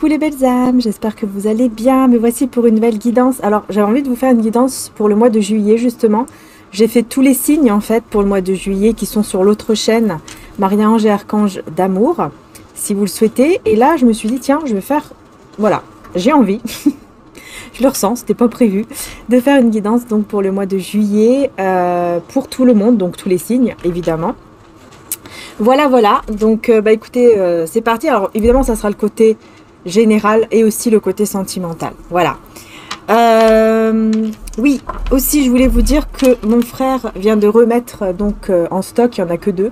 Coucou les belles âmes, j'espère que vous allez bien. Me voici pour une nouvelle guidance. Alors j'avais envie de vous faire une guidance pour le mois de juillet justement. J'ai fait tous les signes en fait pour le mois de juillet qui sont sur l'autre chaîne Marie-Ange et Archange d'amour, si vous le souhaitez. Et là je me suis dit tiens, je vais faire, voilà, j'ai envie, je le ressens, c'était pas prévu, de faire une guidance donc pour le mois de juillet pour tout le monde, donc tous les signes évidemment. Voilà, voilà, donc écoutez, c'est parti. Alors évidemment ça sera le côté général et aussi le côté sentimental. Voilà. Oui, aussi je voulais vous dire que mon frère vient de remettre donc en stock, il n'y en a que deux,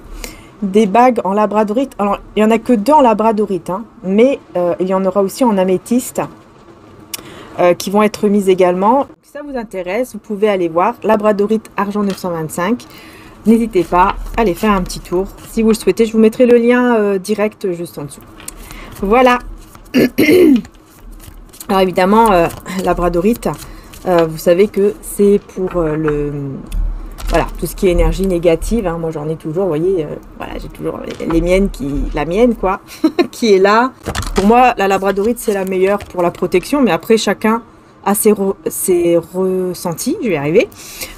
des bagues en labradorite. Alors il n'y en a que deux en labradorite, hein, mais il y en aura aussi en améthyste qui vont être mises également. Si ça vous intéresse, vous pouvez aller voir labradorite argent 925. N'hésitez pas à aller faire un petit tour si vous le souhaitez. Je vous mettrai le lien direct juste en dessous. Voilà. Alors évidemment, labradorite, vous savez que c'est pour voilà, tout ce qui est énergie négative. Hein. Moi j'en ai toujours, vous voyez, voilà, j'ai toujours les miennes, la mienne quoi, qui est là. Pour moi, la labradorite c'est la meilleure pour la protection, mais après chacun a ses ressentis, je vais y arriver,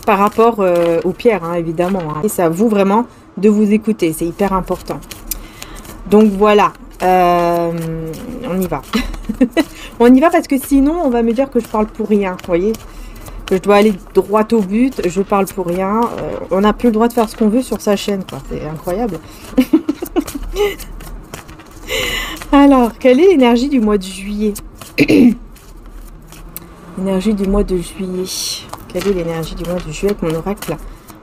par rapport aux pierres, hein, évidemment. Hein. Et c'est à vous vraiment de vous écouter, c'est hyper important. Donc voilà. On y va. On y va parce que sinon on va me dire que je parle pour rien, vous voyez, que je dois aller droit au but, je parle pour rien. On n'a plus le droit de faire ce qu'on veut sur sa chaîne, quoi. C'est incroyable. Alors, quelle est l'énergie du mois de juillet? L'énergie du mois de juillet. Quelle est l'énergie du mois de juillet avec mon oracle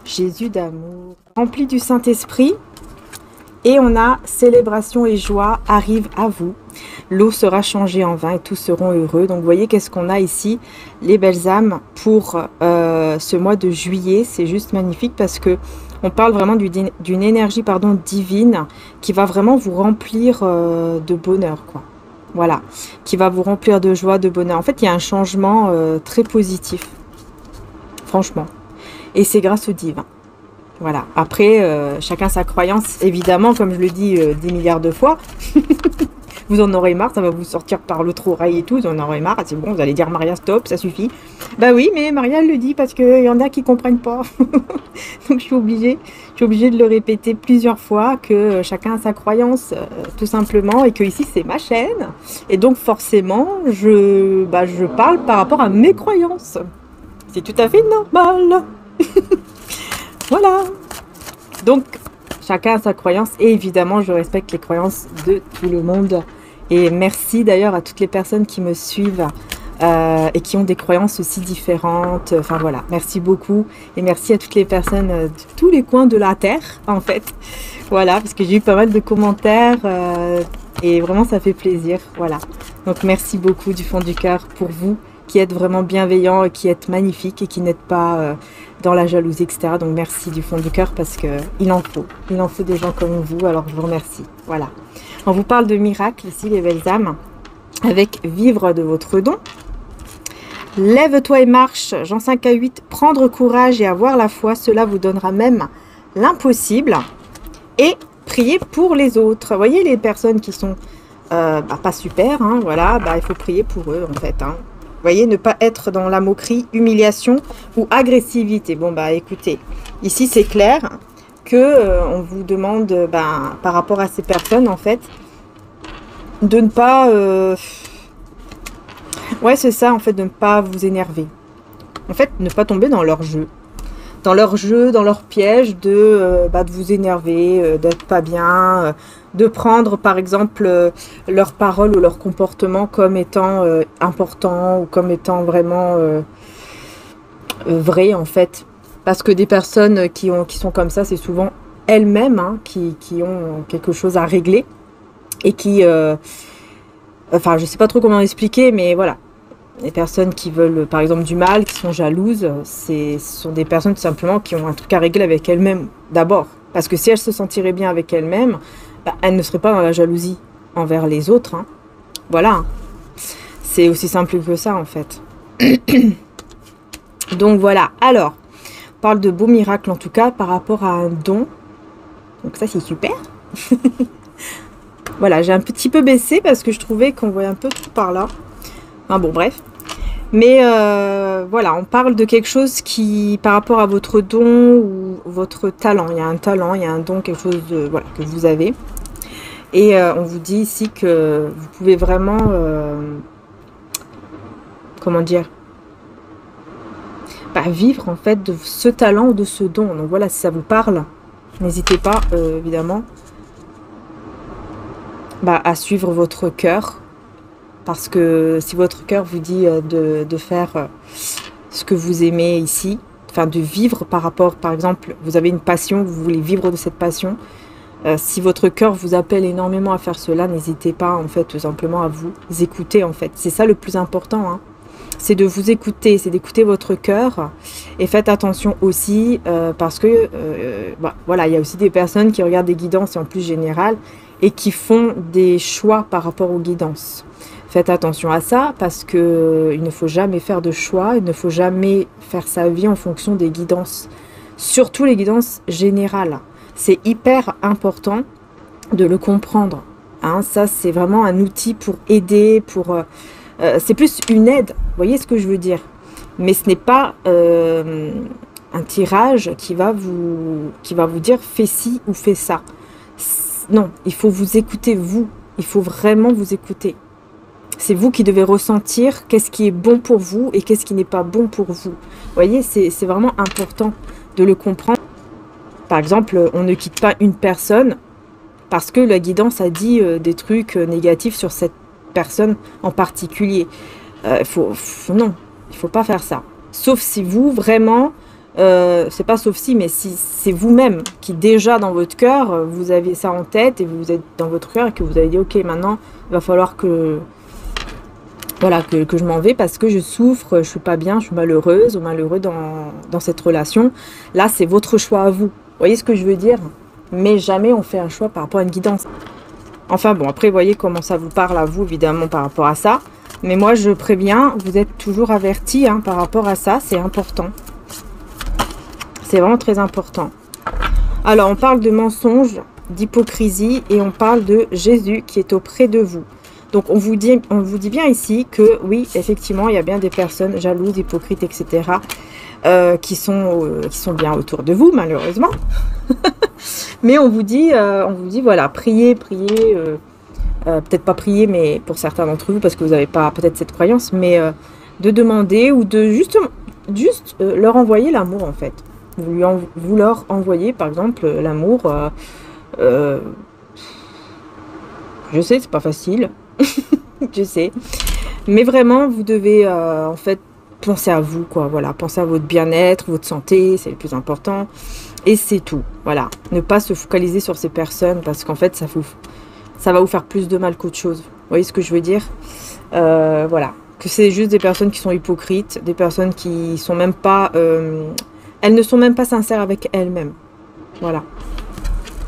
Jésus d'amour. Rempli du Saint-Esprit. Et on a célébration et joie arrive à vous. L'eau sera changée en vin et tous seront heureux. Donc vous voyez qu'est-ce qu'on a ici, les belles âmes, pour ce mois de juillet. C'est juste magnifique parce que on parle vraiment d'une énergie divine qui va vraiment vous remplir de bonheur, quoi. Voilà, qui va vous remplir de joie, de bonheur. En fait, il y a un changement très positif, franchement. Et c'est grâce au divin. Voilà, après, chacun sa croyance, évidemment, comme je le dis 10 milliards de fois. Vous en aurez marre, ça va vous sortir par l'autre oreille et tout, vous en aurez marre, c'est bon, vous allez dire Maria, stop, ça suffit. Bah oui, mais Maria elle le dit parce qu'il y en a qui comprennent pas. Donc je suis obligée de le répéter plusieurs fois, que chacun a sa croyance, tout simplement, et que ici c'est ma chaîne. Et donc forcément, je parle par rapport à mes croyances. C'est tout à fait normal. Voilà, donc chacun a sa croyance et évidemment je respecte les croyances de tout le monde et merci d'ailleurs à toutes les personnes qui me suivent et qui ont des croyances aussi différentes. Enfin voilà, merci beaucoup et merci à toutes les personnes de tous les coins de la terre en fait. Voilà, parce que j'ai eu pas mal de commentaires et vraiment ça fait plaisir. Voilà, donc merci beaucoup du fond du cœur pour vous qui êtes vraiment bienveillants et qui êtes magnifiques et qui n'êtes pas dans la jalousie, etc. Donc merci du fond du cœur parce que il en faut des gens comme vous, alors je vous remercie. Voilà, on vous parle de miracles ici les belles âmes, avec vivre de votre don. Lève-toi et marche, Jean 5 à 8, prendre courage et avoir la foi, cela vous donnera même l'impossible. Et prier pour les autres. Vous voyez les personnes qui sont pas super, hein, voilà, il faut prier pour eux en fait, hein. Vous voyez, ne pas être dans la moquerie, humiliation ou agressivité. Bon, écoutez, ici, c'est clair que on vous demande, par rapport à ces personnes, en fait, de ne pas... Ouais, c'est ça, en fait, de ne pas vous énerver. En fait, ne pas tomber dans leur jeu. Dans leur piège de vous énerver, d'être pas bien, de prendre par exemple leurs paroles ou leur comportement comme étant important ou comme étant vraiment vrai en fait. Parce que des personnes qui sont comme ça, c'est souvent elles-mêmes hein, qui ont quelque chose à régler et qui... enfin, je sais pas trop comment expliquer, mais voilà. Les personnes qui veulent, par exemple, du mal, qui sont jalouses, ce sont des personnes tout simplement qui ont un truc à régler avec elles-mêmes d'abord. Parce que si elles se sentiraient bien avec elles-mêmes, elles ne seraient pas dans la jalousie envers les autres. Hein. Voilà. Hein. C'est aussi simple que ça, en fait. Donc voilà. Alors, on parle de beaux miracles, en tout cas, par rapport à un don. Donc ça, c'est super. Voilà, j'ai un petit peu baissé parce que je trouvais qu'on voyait un peu tout par là. Enfin bon, bref. Mais voilà, on parle de quelque chose qui, par rapport à votre don ou votre talent, il y a un talent, il y a un don, quelque chose de, voilà, que vous avez. Et on vous dit ici que vous pouvez vraiment, comment dire, bah, vivre en fait de ce talent ou de ce don. Donc voilà, si ça vous parle, n'hésitez pas, évidemment, bah, à suivre votre cœur. Parce que si votre cœur vous dit de faire ce que vous aimez ici, enfin de vivre par rapport, par exemple, vous avez une passion, vous voulez vivre de cette passion, si votre cœur vous appelle énormément à faire cela, n'hésitez pas en fait tout simplement à vous écouter en fait. C'est ça le plus important, hein. C'est de vous écouter, c'est d'écouter votre cœur. Et faites attention aussi parce que bah, voilà, il y a aussi des personnes qui regardent des guidances et en plus générales et qui font des choix par rapport aux guidances. Faites attention à ça parce que il ne faut jamais faire de choix, il ne faut jamais faire sa vie en fonction des guidances, surtout les guidances générales. C'est hyper important de le comprendre, hein. Ça, c'est vraiment un outil pour aider, pour c'est plus une aide, vous voyez ce que je veux dire. Mais ce n'est pas un tirage qui va vous dire fais ci ou fais ça. Non, il faut vous écouter vous, il faut vraiment vous écouter. C'est vous qui devez ressentir qu'est-ce qui est bon pour vous et qu'est-ce qui n'est pas bon pour vous. Vous voyez, c'est vraiment important de le comprendre. Par exemple, on ne quitte pas une personne parce que la guidance a dit des trucs négatifs sur cette personne en particulier. Non, il ne faut pas faire ça. Sauf si vous, vraiment, c'est pas sauf si, mais si c'est vous-même qui déjà dans votre cœur, vous avez ça en tête et vous êtes dans votre cœur et que vous avez dit, ok, maintenant, il va falloir que... Voilà, que je m'en vais parce que je souffre, je suis pas bien, je suis malheureuse ou malheureux dans cette relation. Là, c'est votre choix à vous. Vous voyez ce que je veux dire? Mais jamais on fait un choix par rapport à une guidance. Enfin bon, après, vous voyez comment ça vous parle à vous, évidemment, par rapport à ça. Mais moi, je préviens, vous êtes toujours avertis hein, par rapport à ça, c'est important. C'est vraiment très important. Alors, on parle de mensonge, d'hypocrisie et on parle de Jésus qui est auprès de vous. Donc, on vous dit bien ici que, oui, effectivement, il y a bien des personnes jalouses, hypocrites, etc., qui sont bien autour de vous, malheureusement. Mais on vous dit, voilà, priez, peut-être pas prier, mais pour certains d'entre vous, parce que vous n'avez pas peut-être cette croyance, mais de demander ou de juste leur envoyer l'amour, en fait. Vous leur envoyez, par exemple, l'amour. Je sais, c'est pas facile. Je sais. Mais vraiment, vous devez, en fait, penser à vous, quoi. Voilà, penser à votre bien-être, votre santé, c'est le plus important. Et c'est tout. Voilà. Ne pas se focaliser sur ces personnes, parce qu'en fait, ça va vous faire plus de mal qu'autre chose. Vous voyez ce que je veux dire? Voilà. Que c'est juste des personnes qui sont hypocrites, des personnes qui sont même pas... elles ne sont même pas sincères avec elles-mêmes. Voilà.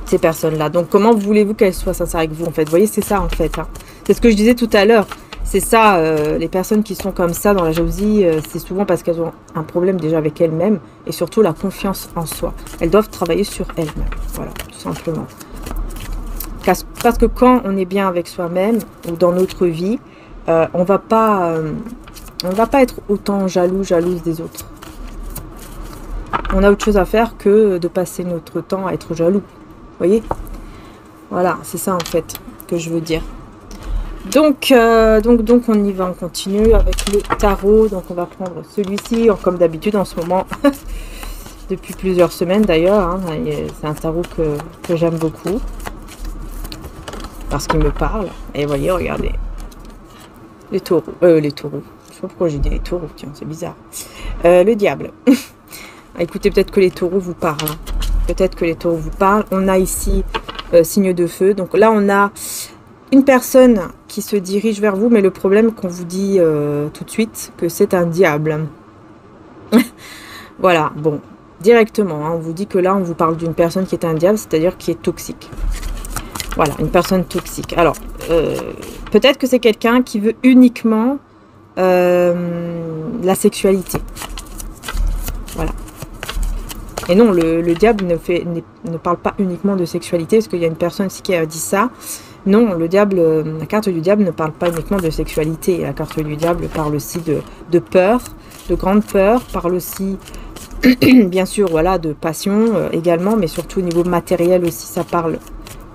Ces personnes-là. Donc, comment voulez-vous qu'elles soient sincères avec vous, en fait? Vous voyez, c'est ça, en fait. Hein. C'est ce que je disais tout à l'heure. C'est ça, les personnes qui sont comme ça dans la jalousie, c'est souvent parce qu'elles ont un problème déjà avec elles-mêmes et surtout la confiance en soi. Elles doivent travailler sur elles-mêmes. Voilà, tout simplement. Parce que quand on est bien avec soi-même ou dans notre vie, on va pas être autant jalouse des autres. On a autre chose à faire que de passer notre temps à être jaloux. Vous voyez? Voilà, c'est ça en fait que je veux dire. Donc on y va, on continue avec le tarot. Donc on va prendre celui-ci, comme d'habitude en ce moment, depuis plusieurs semaines d'ailleurs. Hein, c'est un tarot que j'aime beaucoup. Parce qu'il me parle. Et voyez, regardez. Les taureaux. Les taureaux. Je sais pas pourquoi j'ai dit les taureaux, tiens, c'est bizarre. Le diable. Écoutez, peut-être que les taureaux vous parlent. Hein. Peut-être que les taureaux vous parlent. On a ici signe de feu. Donc là, on a une personne qui se dirige vers vous, mais le problème qu'on vous dit tout de suite, que c'est un diable. Voilà, bon, directement, hein, on vous dit que là, on vous parle d'une personne qui est un diable, c'est-à-dire qui est toxique. Voilà, une personne toxique. Alors, peut-être que c'est quelqu'un qui veut uniquement la sexualité. Voilà. Et non, le diable ne parle pas uniquement de sexualité, parce qu'il y a une personne aussi qui a dit ça. Non, le diable, la carte du diable ne parle pas uniquement de sexualité. La carte du diable parle aussi de peur, de grande peur, parle aussi, bien sûr, voilà, de passion également, mais surtout au niveau matériel aussi, ça parle.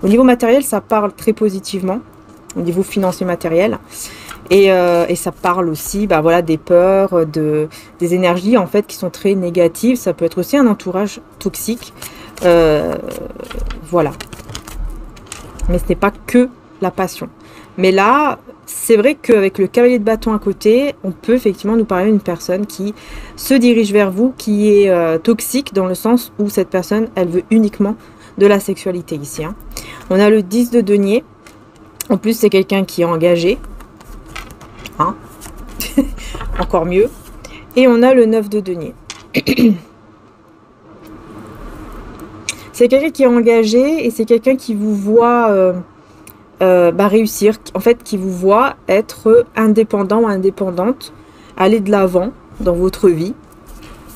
Au niveau matériel, ça parle très positivement, au niveau financier matériel. Et ça parle aussi bah, voilà, des peurs, des énergies en fait qui sont très négatives. Ça peut être aussi un entourage toxique. Voilà. Mais ce n'est pas que la passion. Mais là, c'est vrai qu'avec le cavalier de bâton à côté, on peut effectivement nous parler d'une personne qui se dirige vers vous, qui est toxique dans le sens où cette personne, elle veut uniquement de la sexualité ici. Hein. On a le 10 de denier. En plus, c'est quelqu'un qui est engagé. Hein. Encore mieux. Et on a le 9 de denier. C'est quelqu'un qui est engagé et c'est quelqu'un qui vous voit réussir, en fait qui vous voit être indépendant ou indépendante, aller de l'avant dans votre vie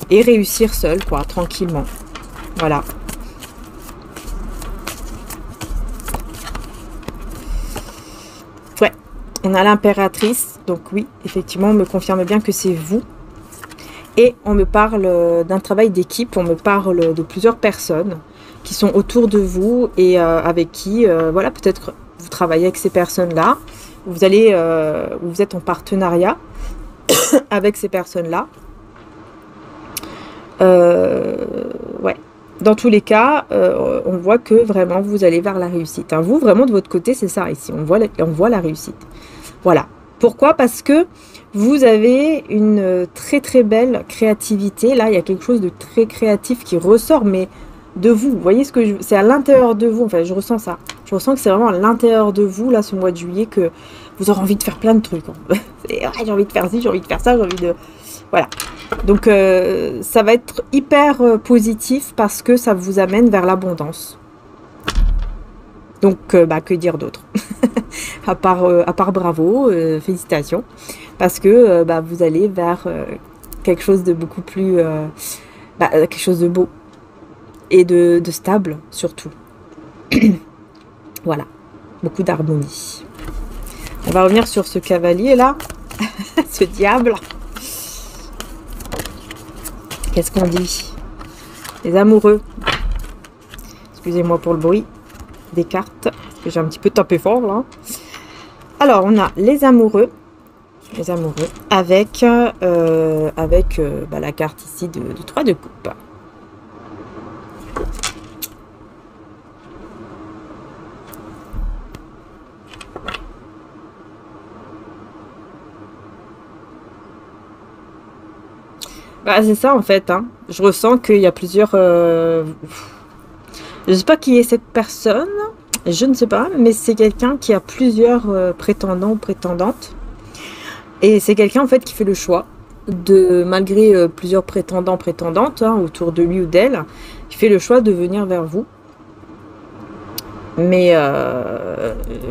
et réussir seul, quoi, tranquillement. Voilà. Ouais, on a l'impératrice, donc oui, effectivement, on me confirme bien que c'est vous. Et on me parle d'un travail d'équipe, on me parle de plusieurs personnes qui sont autour de vous et avec qui, voilà, peut-être vous travaillez avec ces personnes-là, vous allez, vous êtes en partenariat avec ces personnes-là. Ouais. Dans tous les cas, on voit que vraiment vous allez vers la réussite. Hein. Vous, vraiment de votre côté, c'est ça ici. On voit la réussite. Voilà. Pourquoi? Parce que vous avez une très très belle créativité. Là, il y a quelque chose de très créatif qui ressort, mais de vous. Vous voyez ce que c'est à l'intérieur de vous. Enfin, je ressens ça. Je ressens que c'est vraiment à l'intérieur de vous, là, ce mois de juillet, que vous aurez envie de faire plein de trucs. Hein. Ouais, j'ai envie de faire ci, j'ai envie de faire ça, j'ai envie de... Voilà. Donc, ça va être hyper positif parce que ça vous amène vers l'abondance. Donc, que dire d'autre à part bravo, félicitations. Parce que vous allez vers quelque chose de beaucoup plus... quelque chose de beau. Et de stable, surtout. Voilà. Beaucoup d'harmonie. On va revenir sur ce cavalier-là. Ce diable. Qu'est-ce qu'on dit? Les amoureux. Excusez-moi pour le bruit des cartes. Parce que j'ai un petit peu tapé fort, là. Alors, on a les amoureux. Les amoureux. Avec, la carte ici de 3 de coupe. Bah, c'est ça en fait. Hein. Je ressens qu'il y a plusieurs... Je ne sais pas qui est cette personne. Je ne sais pas. Mais c'est quelqu'un qui a plusieurs prétendants ou prétendantes. Et c'est quelqu'un en fait qui fait le choix de, malgré plusieurs prétendants, prétendantes hein, autour de lui ou d'elle, qui fait le choix de venir vers vous. Mais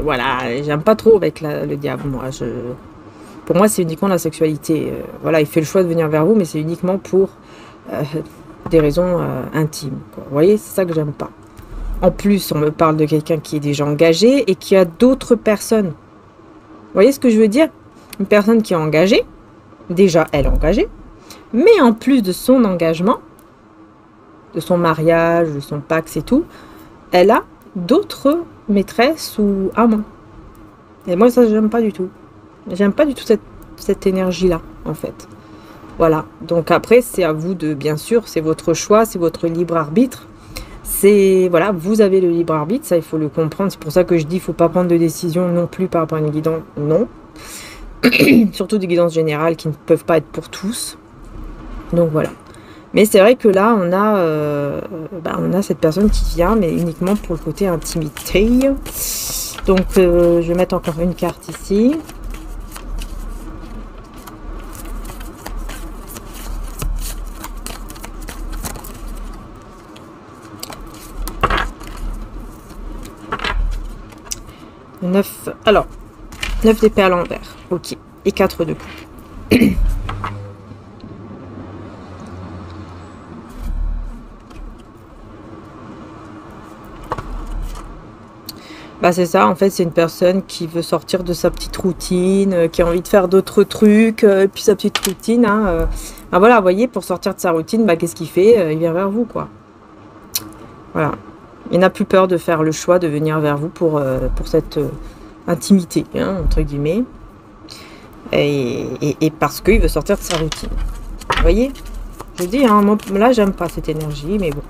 voilà, j'aime pas trop avec le diable, moi. Pour moi, c'est uniquement la sexualité. Voilà, il fait le choix de venir vers vous, mais c'est uniquement pour des raisons intimes. Quoi. Vous voyez, c'est ça que j'aime pas. En plus, on me parle de quelqu'un qui est déjà engagé et qui a d'autres personnes. Vous voyez ce que je veux dire? Une personne qui est engagée, déjà elle est engagée, mais en plus de son engagement, de son mariage, de son pax et tout, elle a d'autres maîtresses ou amants. Et moi, ça, j'aime pas du tout. J'aime pas du tout cette énergie-là, en fait. Voilà. Donc après, c'est à vous de, bien sûr, c'est votre choix, c'est votre libre arbitre. C'est, voilà, vous avez le libre arbitre, ça, il faut le comprendre. C'est pour ça que je dis, il ne faut pas prendre de décision non plus par rapport à une guidance, non. Surtout des guidances générales qui ne peuvent pas être pour tous. Donc voilà. Mais c'est vrai que là, on a cette personne qui vient, mais uniquement pour le côté intimité. Donc, je vais mettre encore une carte ici. Le 9, alors, 9 d'épée à l'envers. Ok. Et 4 de coupe. Bah c'est ça, en fait, c'est une personne qui veut sortir de sa petite routine, qui a envie de faire d'autres trucs, et puis sa petite routine, hein, bah voilà, vous voyez, pour sortir de sa routine, bah qu'est-ce qu'il fait? Il vient vers vous, quoi. Voilà. Il n'a plus peur de faire le choix de venir vers vous pour cette intimité, hein, entre guillemets. Et parce qu'il veut sortir de sa routine. Vous voyez? Je vous dis, hein, moi, là, j'aime pas cette énergie, mais bon.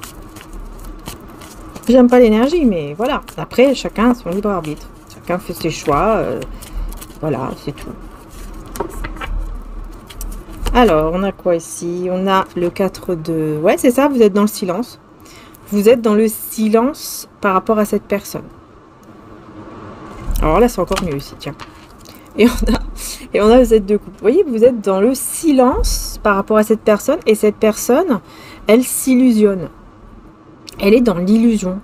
J'aime pas l'énergie, mais voilà. Après, chacun a son libre arbitre. Chacun fait ses choix. Voilà, c'est tout. Alors, on a quoi ici? On a le 4 de... Ouais, c'est ça, vous êtes dans le silence. Vous êtes dans le silence par rapport à cette personne. Alors là, c'est encore mieux ici, tiens. Et on a le 7 de coupe. Vous voyez, vous êtes dans le silence par rapport à cette personne. Et cette personne, elle s'illusionne. Elle est dans l'illusion.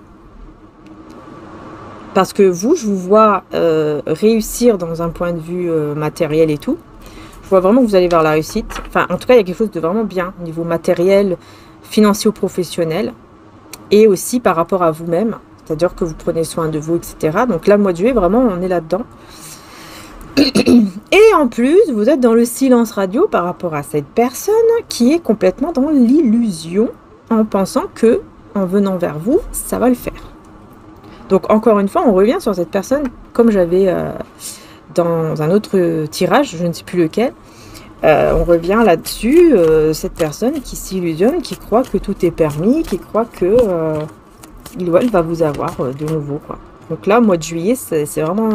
Parce que vous, je vous vois réussir dans un point de vue matériel et tout. Je vois vraiment que vous allez vers la réussite. Enfin, en tout cas, il y a quelque chose de vraiment bien au niveau matériel, financier ou professionnel. Et aussi par rapport à vous-même. C'est-à-dire que vous prenez soin de vous, etc. Donc là, le mois de juillet, vraiment, on est là-dedans. Et en plus, vous êtes dans le silence radio par rapport à cette personne qui est complètement dans l'illusion en pensant que, en venant vers vous, ça va le faire. Donc encore une fois, on revient sur cette personne comme j'avais dans un autre tirage, je ne sais plus lequel. On revient là-dessus, cette personne qui s'illusionne, qui croit que tout est permis, qui croit que il ou elle va vous avoir de nouveau, quoi. Donc là, mois de juillet, c'est vraiment...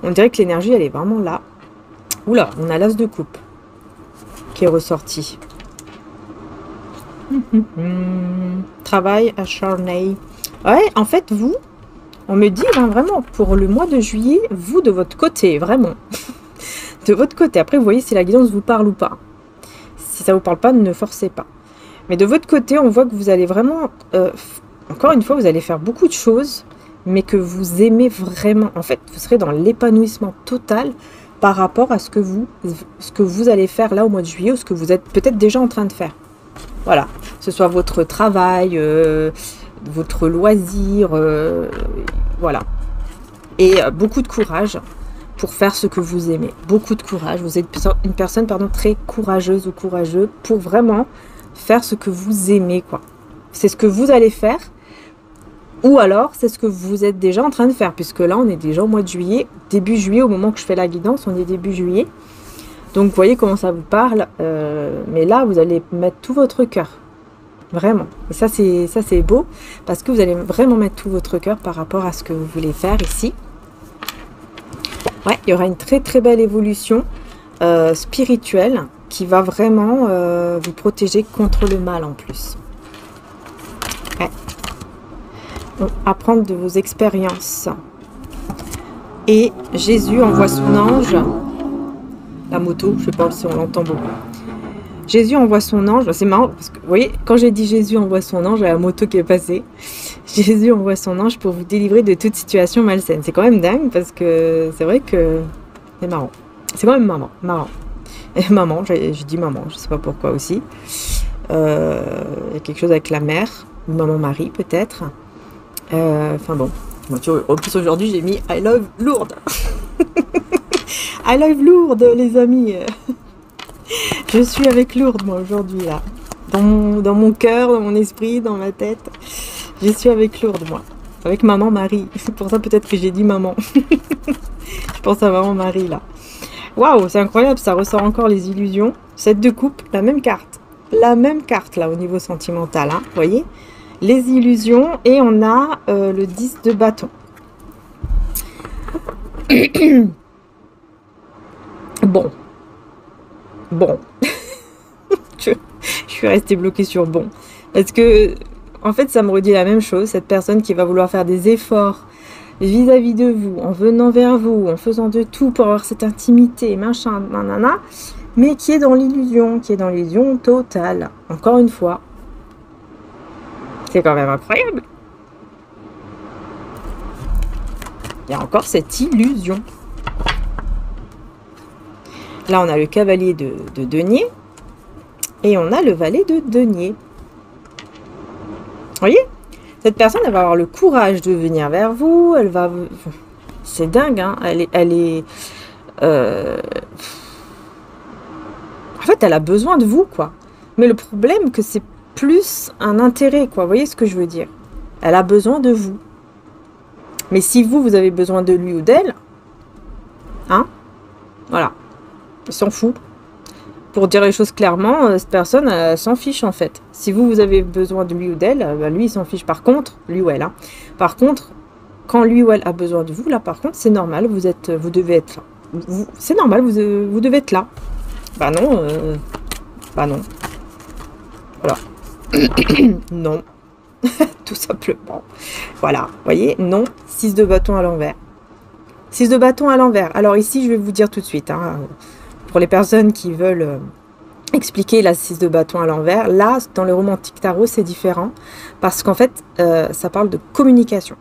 on dirait que l'énergie, elle est vraiment là. Oula, on a l'as de coupe qui est ressorti. Travail acharné. Ouais, en fait, vous, on me dit hein, vraiment, pour le mois de juillet, vous, de votre côté, vraiment. De votre côté. Après, vous voyez si la guidance vous parle ou pas. Si ça vous parle pas, ne forcez pas. Mais de votre côté, on voit que vous allez vraiment... encore une fois, vous allez faire beaucoup de choses, mais que vous aimez vraiment. En fait, vous serez dans l'épanouissement total par rapport à ce que vous allez faire là au mois de juillet, ou ce que vous êtes peut-être déjà en train de faire. Voilà. Que ce soit votre travail, votre loisir, voilà. Et beaucoup de courage pour faire ce que vous aimez. Beaucoup de courage. Vous êtes une personne, pardon, très courageuse ou courageux pour vraiment faire ce que vous aimez, quoi. C'est ce que vous allez faire. Ou alors, c'est ce que vous êtes déjà en train de faire, puisque là, on est déjà au mois de juillet, début juillet, au moment que je fais la guidance, on est début juillet. Donc, vous voyez comment ça vous parle. Mais là, vous allez mettre tout votre cœur. Vraiment. Et ça, c'est beau, parce que vous allez vraiment mettre tout votre cœur par rapport à ce que vous voulez faire ici. Ouais, il y aura une très, très belle évolution spirituelle qui va vraiment vous protéger contre le mal en plus. Ouais. Donc, apprendre de vos expériences. Et Jésus envoie son ange. La moto, je sais pas si on l'entend beaucoup. Jésus envoie son ange. C'est marrant parce que, vous voyez, quand j'ai dit Jésus envoie son ange, il y a la moto qui est passée. Jésus envoie son ange pour vous délivrer de toute situation malsaine. C'est quand même dingue parce que c'est vrai que c'est marrant. C'est quand même marrant. Et maman, j'ai dit maman, je sais pas pourquoi aussi. Il y a quelque chose avec la mère, ou maman Marie peut-être. Enfin bon. En plus aujourd'hui j'ai mis I love Lourdes. I love Lourdes les amis. Je suis avec Lourdes moi aujourd'hui là. Dans mon cœur, dans mon esprit, dans ma tête. Je suis avec Lourdes moi. Avec maman Marie. C'est pour ça peut-être que j'ai dit maman. Je pense à maman Marie là. Waouh, c'est incroyable, ça ressort encore les illusions. 7 de coupe, la même carte. La même carte là au niveau sentimental, hein, vous voyez. Les illusions et on a le 10 de bâton. Bon. Je suis restée bloquée sur bon. Parce que, en fait, ça me redit la même chose. Cette personne qui va vouloir faire des efforts vis-à-vis de vous, en venant vers vous, en faisant de tout pour avoir cette intimité, machin, nanana, mais qui est dans l'illusion totale. Encore une fois. C'est quand même incroyable. Il y a encore cette illusion. Là, on a le cavalier de denier. Et on a le valet de denier. Vous voyez? Cette personne, elle va avoir le courage de venir vers vous. Elle va C'est dingue, hein. En fait, elle a besoin de vous, quoi. Mais le problème, que c'est plus un intérêt, quoi. Vous voyez ce que je veux dire? Elle a besoin de vous. Mais si vous, vous avez besoin de lui ou d'elle, hein, voilà, il s'en fout. Pour dire les choses clairement, cette personne, elle s'en fiche, en fait. Si vous, vous avez besoin de lui ou d'elle, bah, lui, il s'en fiche. Par contre, lui ou elle, hein. Par contre, quand lui ou elle a besoin de vous, là, par contre, c'est normal, vous devez être là. C'est normal, vous devez être là. Bah non, bah non. Voilà. Non. Tout simplement. Voilà, vous voyez, non, 6 de bâton à l'envers. 6 de bâton à l'envers. Alors ici, je vais vous dire tout de suite, hein, pour les personnes qui veulent expliquer la 6 de bâton à l'envers, là, dans le romantique tarot, c'est différent, parce qu'en fait, ça parle de communication.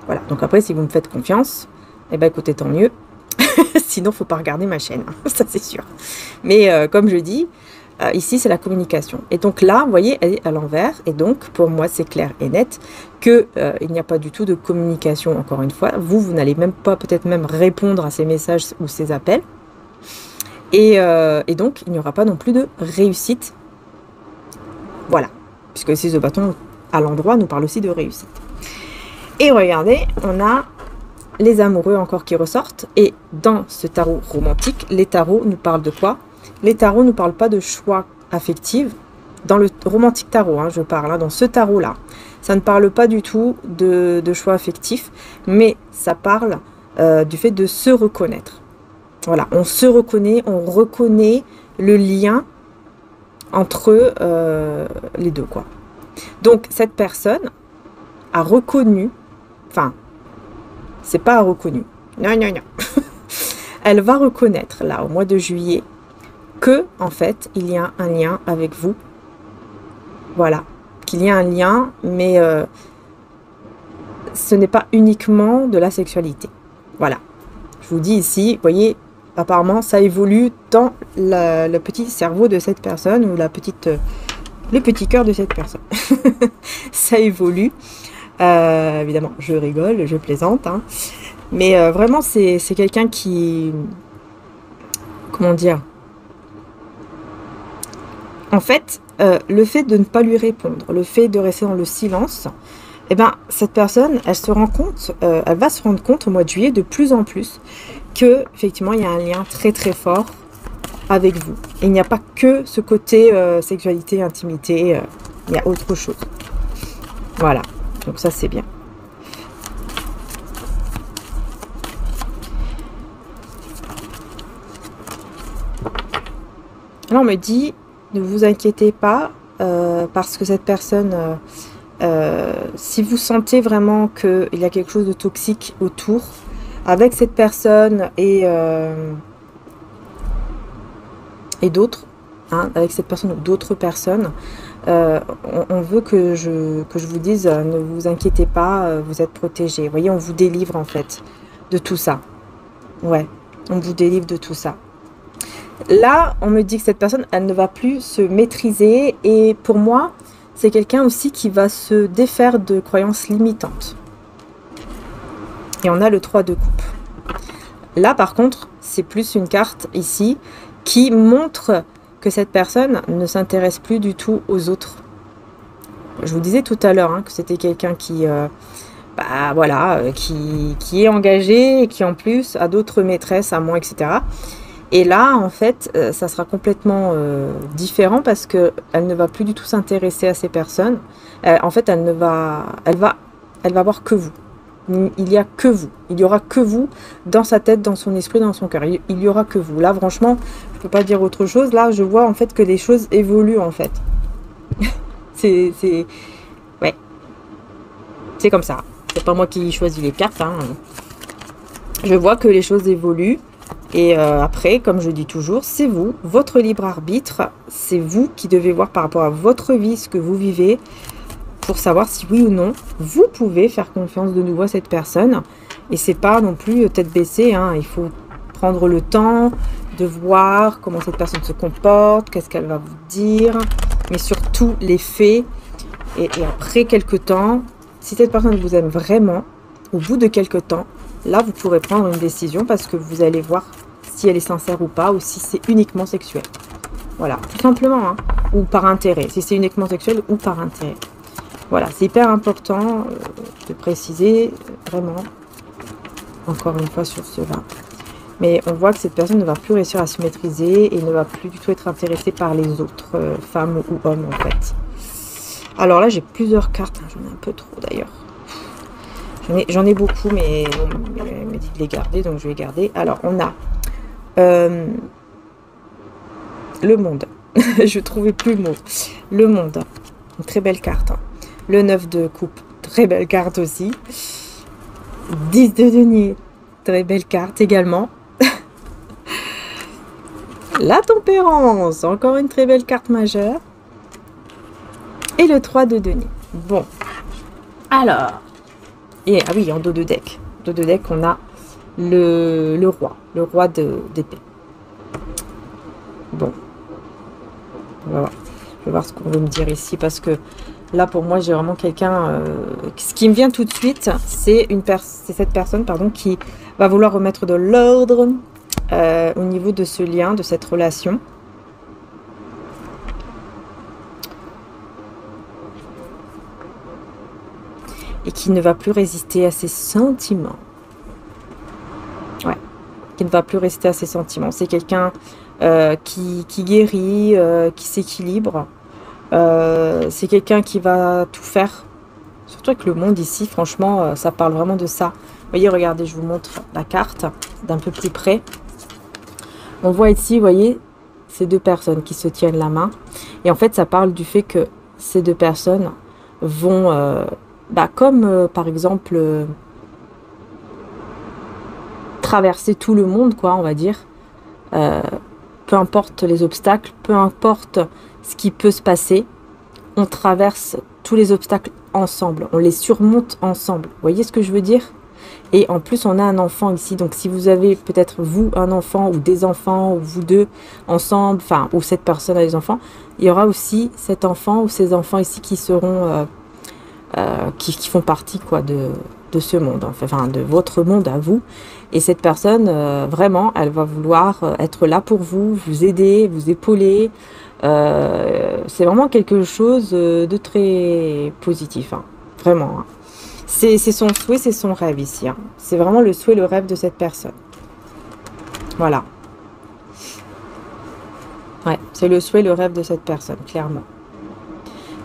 Voilà, donc après, si vous me faites confiance, eh ben écoutez, tant mieux. Sinon, il ne faut pas regarder ma chaîne, hein, ça c'est sûr. Mais comme je dis, ici, c'est la communication. Et donc là, vous voyez, elle est à l'envers. Et donc, pour moi, c'est clair et net qu'il n'y a pas du tout de communication, encore une fois. Vous n'allez même pas, peut-être même répondre à ces messages ou ces appels. Et donc, il n'y aura pas non plus de réussite. Voilà. Puisque le 6 de bâton à l'endroit nous parle aussi de réussite. Et regardez, on a les amoureux encore qui ressortent. Et dans ce tarot romantique, les tarots nous parlent de quoi? Les tarots ne parlent pas de choix affectifs. Dans le romantique tarot, hein, je parle, hein, dans ce tarot-là, ça ne parle pas du tout de choix affectifs, mais ça parle du fait de se reconnaître. Voilà, on se reconnaît, on reconnaît le lien entre les deux, quoi. Donc, cette personne a reconnu, enfin, c'est pas reconnu, non, non, non. Elle va reconnaître, là, au mois de juillet, que, en fait, il y a un lien avec vous. Voilà. Qu'il y a un lien, mais ce n'est pas uniquement de la sexualité. Voilà. Je vous dis ici, vous voyez, apparemment, ça évolue dans le petit cerveau de cette personne ou le petit cœur de cette personne. Ça évolue. Évidemment, je rigole, je plaisante. Hein. Mais vraiment, c'est quelqu'un qui... Comment dire? En fait, le fait de ne pas lui répondre, le fait de rester dans le silence, eh ben, cette personne, elle se rend compte, elle va se rendre compte au mois de juillet de plus en plus que, effectivement, il y a un lien très très fort avec vous. Et il n'y a pas que ce côté sexualité, intimité, il y a autre chose. Voilà, donc ça c'est bien. Alors on me dit... Ne vous inquiétez pas, parce que cette personne, si vous sentez vraiment qu'il y a quelque chose de toxique autour, avec cette personne et d'autres, hein, avec cette personne ou d'autres personnes, on veut que je vous dise, ne vous inquiétez pas, vous êtes protégés. Vous voyez, on vous délivre en fait de tout ça. Ouais, on vous délivre de tout ça. Là, on me dit que cette personne, elle ne va plus se maîtriser. Et pour moi, c'est quelqu'un aussi qui va se défaire de croyances limitantes. Et on a le 3 de coupe. Là, par contre, c'est plus une carte ici qui montre que cette personne ne s'intéresse plus du tout aux autres. Je vous disais tout à l'heure hein, que c'était quelqu'un qui... bah, voilà, qui est engagé et qui en plus a d'autres maîtresses à moi, etc. Et là, en fait, ça sera complètement différent parce qu'elle ne va plus du tout s'intéresser à ces personnes. En fait, elle va voir que vous. Il n'y a que vous. Il n'y aura que vous dans sa tête, dans son esprit, dans son cœur. Il n'y aura que vous. Là, franchement, je ne peux pas dire autre chose. Là, je vois en fait que les choses évoluent en fait. Ouais. C'est comme ça. C'est pas moi qui choisis les cartes. Hein. Je vois que les choses évoluent. Et après, comme je dis toujours, c'est vous, votre libre arbitre, c'est vous qui devez voir par rapport à votre vie, ce que vous vivez, pour savoir si oui ou non, vous pouvez faire confiance de nouveau à cette personne. Et c'est pas non plus tête baissée, hein, il faut prendre le temps de voir comment cette personne se comporte, qu'est-ce qu'elle va vous dire, mais surtout les faits. Et après quelques temps, si cette personne vous aime vraiment, au bout de quelques temps, là, vous pourrez prendre une décision parce que vous allez voir si elle est sincère ou pas, ou si c'est uniquement sexuel. Voilà, tout simplement, hein. Ou par intérêt, si c'est uniquement sexuel ou par intérêt. Voilà, c'est hyper important de préciser, vraiment, encore une fois sur cela. Mais on voit que cette personne ne va plus réussir à se maîtriser et ne va plus du tout être intéressée par les autres femmes ou hommes, en fait. Alors là, j'ai plusieurs cartes, hein, j'en ai un peu trop d'ailleurs. J'en ai beaucoup, mais on me dit de les garder, donc je vais les garder. Alors, on a le monde. Je ne trouvais plus le mot. Le monde, une très belle carte. Hein. Le 9 de coupe, très belle carte aussi. 10 de denier, très belle carte également. La tempérance, encore une très belle carte majeure. Et le 3 de denier. Bon, alors... Et, ah oui, en dos de deck. Dos de deck, on a le roi d'épée. Bon. On va voir. Je vais voir ce qu'on veut me dire ici, parce que là, pour moi, j'ai vraiment quelqu'un... ce qui me vient tout de suite, c'est cette personne qui va vouloir remettre de l'ordre au niveau de ce lien, de cette relation. Et qui ne va plus résister à ses sentiments. Ouais, qui ne va plus résister à ses sentiments. C'est quelqu'un qui guérit, qui s'équilibre. C'est quelqu'un qui va tout faire. Surtout avec le monde ici, franchement, ça parle vraiment de ça. Vous voyez, regardez, je vous montre la carte d'un peu plus près. On voit ici, vous voyez, ces deux personnes qui se tiennent la main. Et en fait, ça parle du fait que ces deux personnes vont... comme par exemple traverser tout le monde, quoi, on va dire. Peu importe les obstacles, peu importe ce qui peut se passer, on traverse tous les obstacles ensemble, on les surmonte ensemble. Vous voyez ce que je veux dire? Et en plus, on a un enfant ici. Donc, si vous avez peut-être vous un enfant ou des enfants, ou vous deux ensemble, enfin, ou cette personne a des enfants, il y aura aussi cet enfant ou ces enfants ici qui seront... qui font partie, quoi, de ce monde, enfin de votre monde à vous. Et cette personne, vraiment, elle va vouloir être là pour vous, vous aider, vous épauler. C'est vraiment quelque chose de très positif, hein, vraiment. Hein. C'est son souhait, c'est son rêve ici. Hein. C'est vraiment le souhait, le rêve de cette personne. Voilà. Ouais, c'est le souhait, le rêve de cette personne, clairement.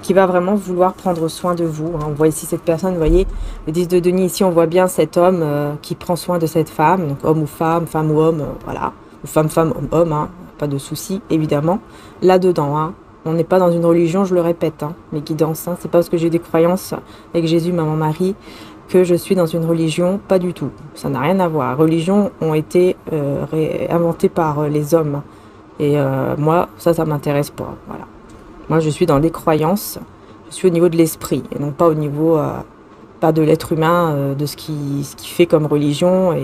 Qui va vraiment vouloir prendre soin de vous. Hein. On voit ici cette personne, vous voyez, le 10 de denier, ici on voit bien cet homme qui prend soin de cette femme, donc homme ou femme, femme ou homme, voilà, ou femme, femme, homme, homme, hein. Pas de souci, évidemment, là-dedans, hein. On n'est pas dans une religion, je le répète, hein. Mes guidances, hein. C'est pas parce que j'ai des croyances avec Jésus, maman, Marie, que je suis dans une religion, pas du tout, ça n'a rien à voir. Les religions ont été inventées par les hommes, et moi, ça m'intéresse pas, voilà. Moi, je suis dans les croyances, je suis au niveau de l'esprit, et non pas au niveau, pas de l'être humain, de ce qui fait comme religion,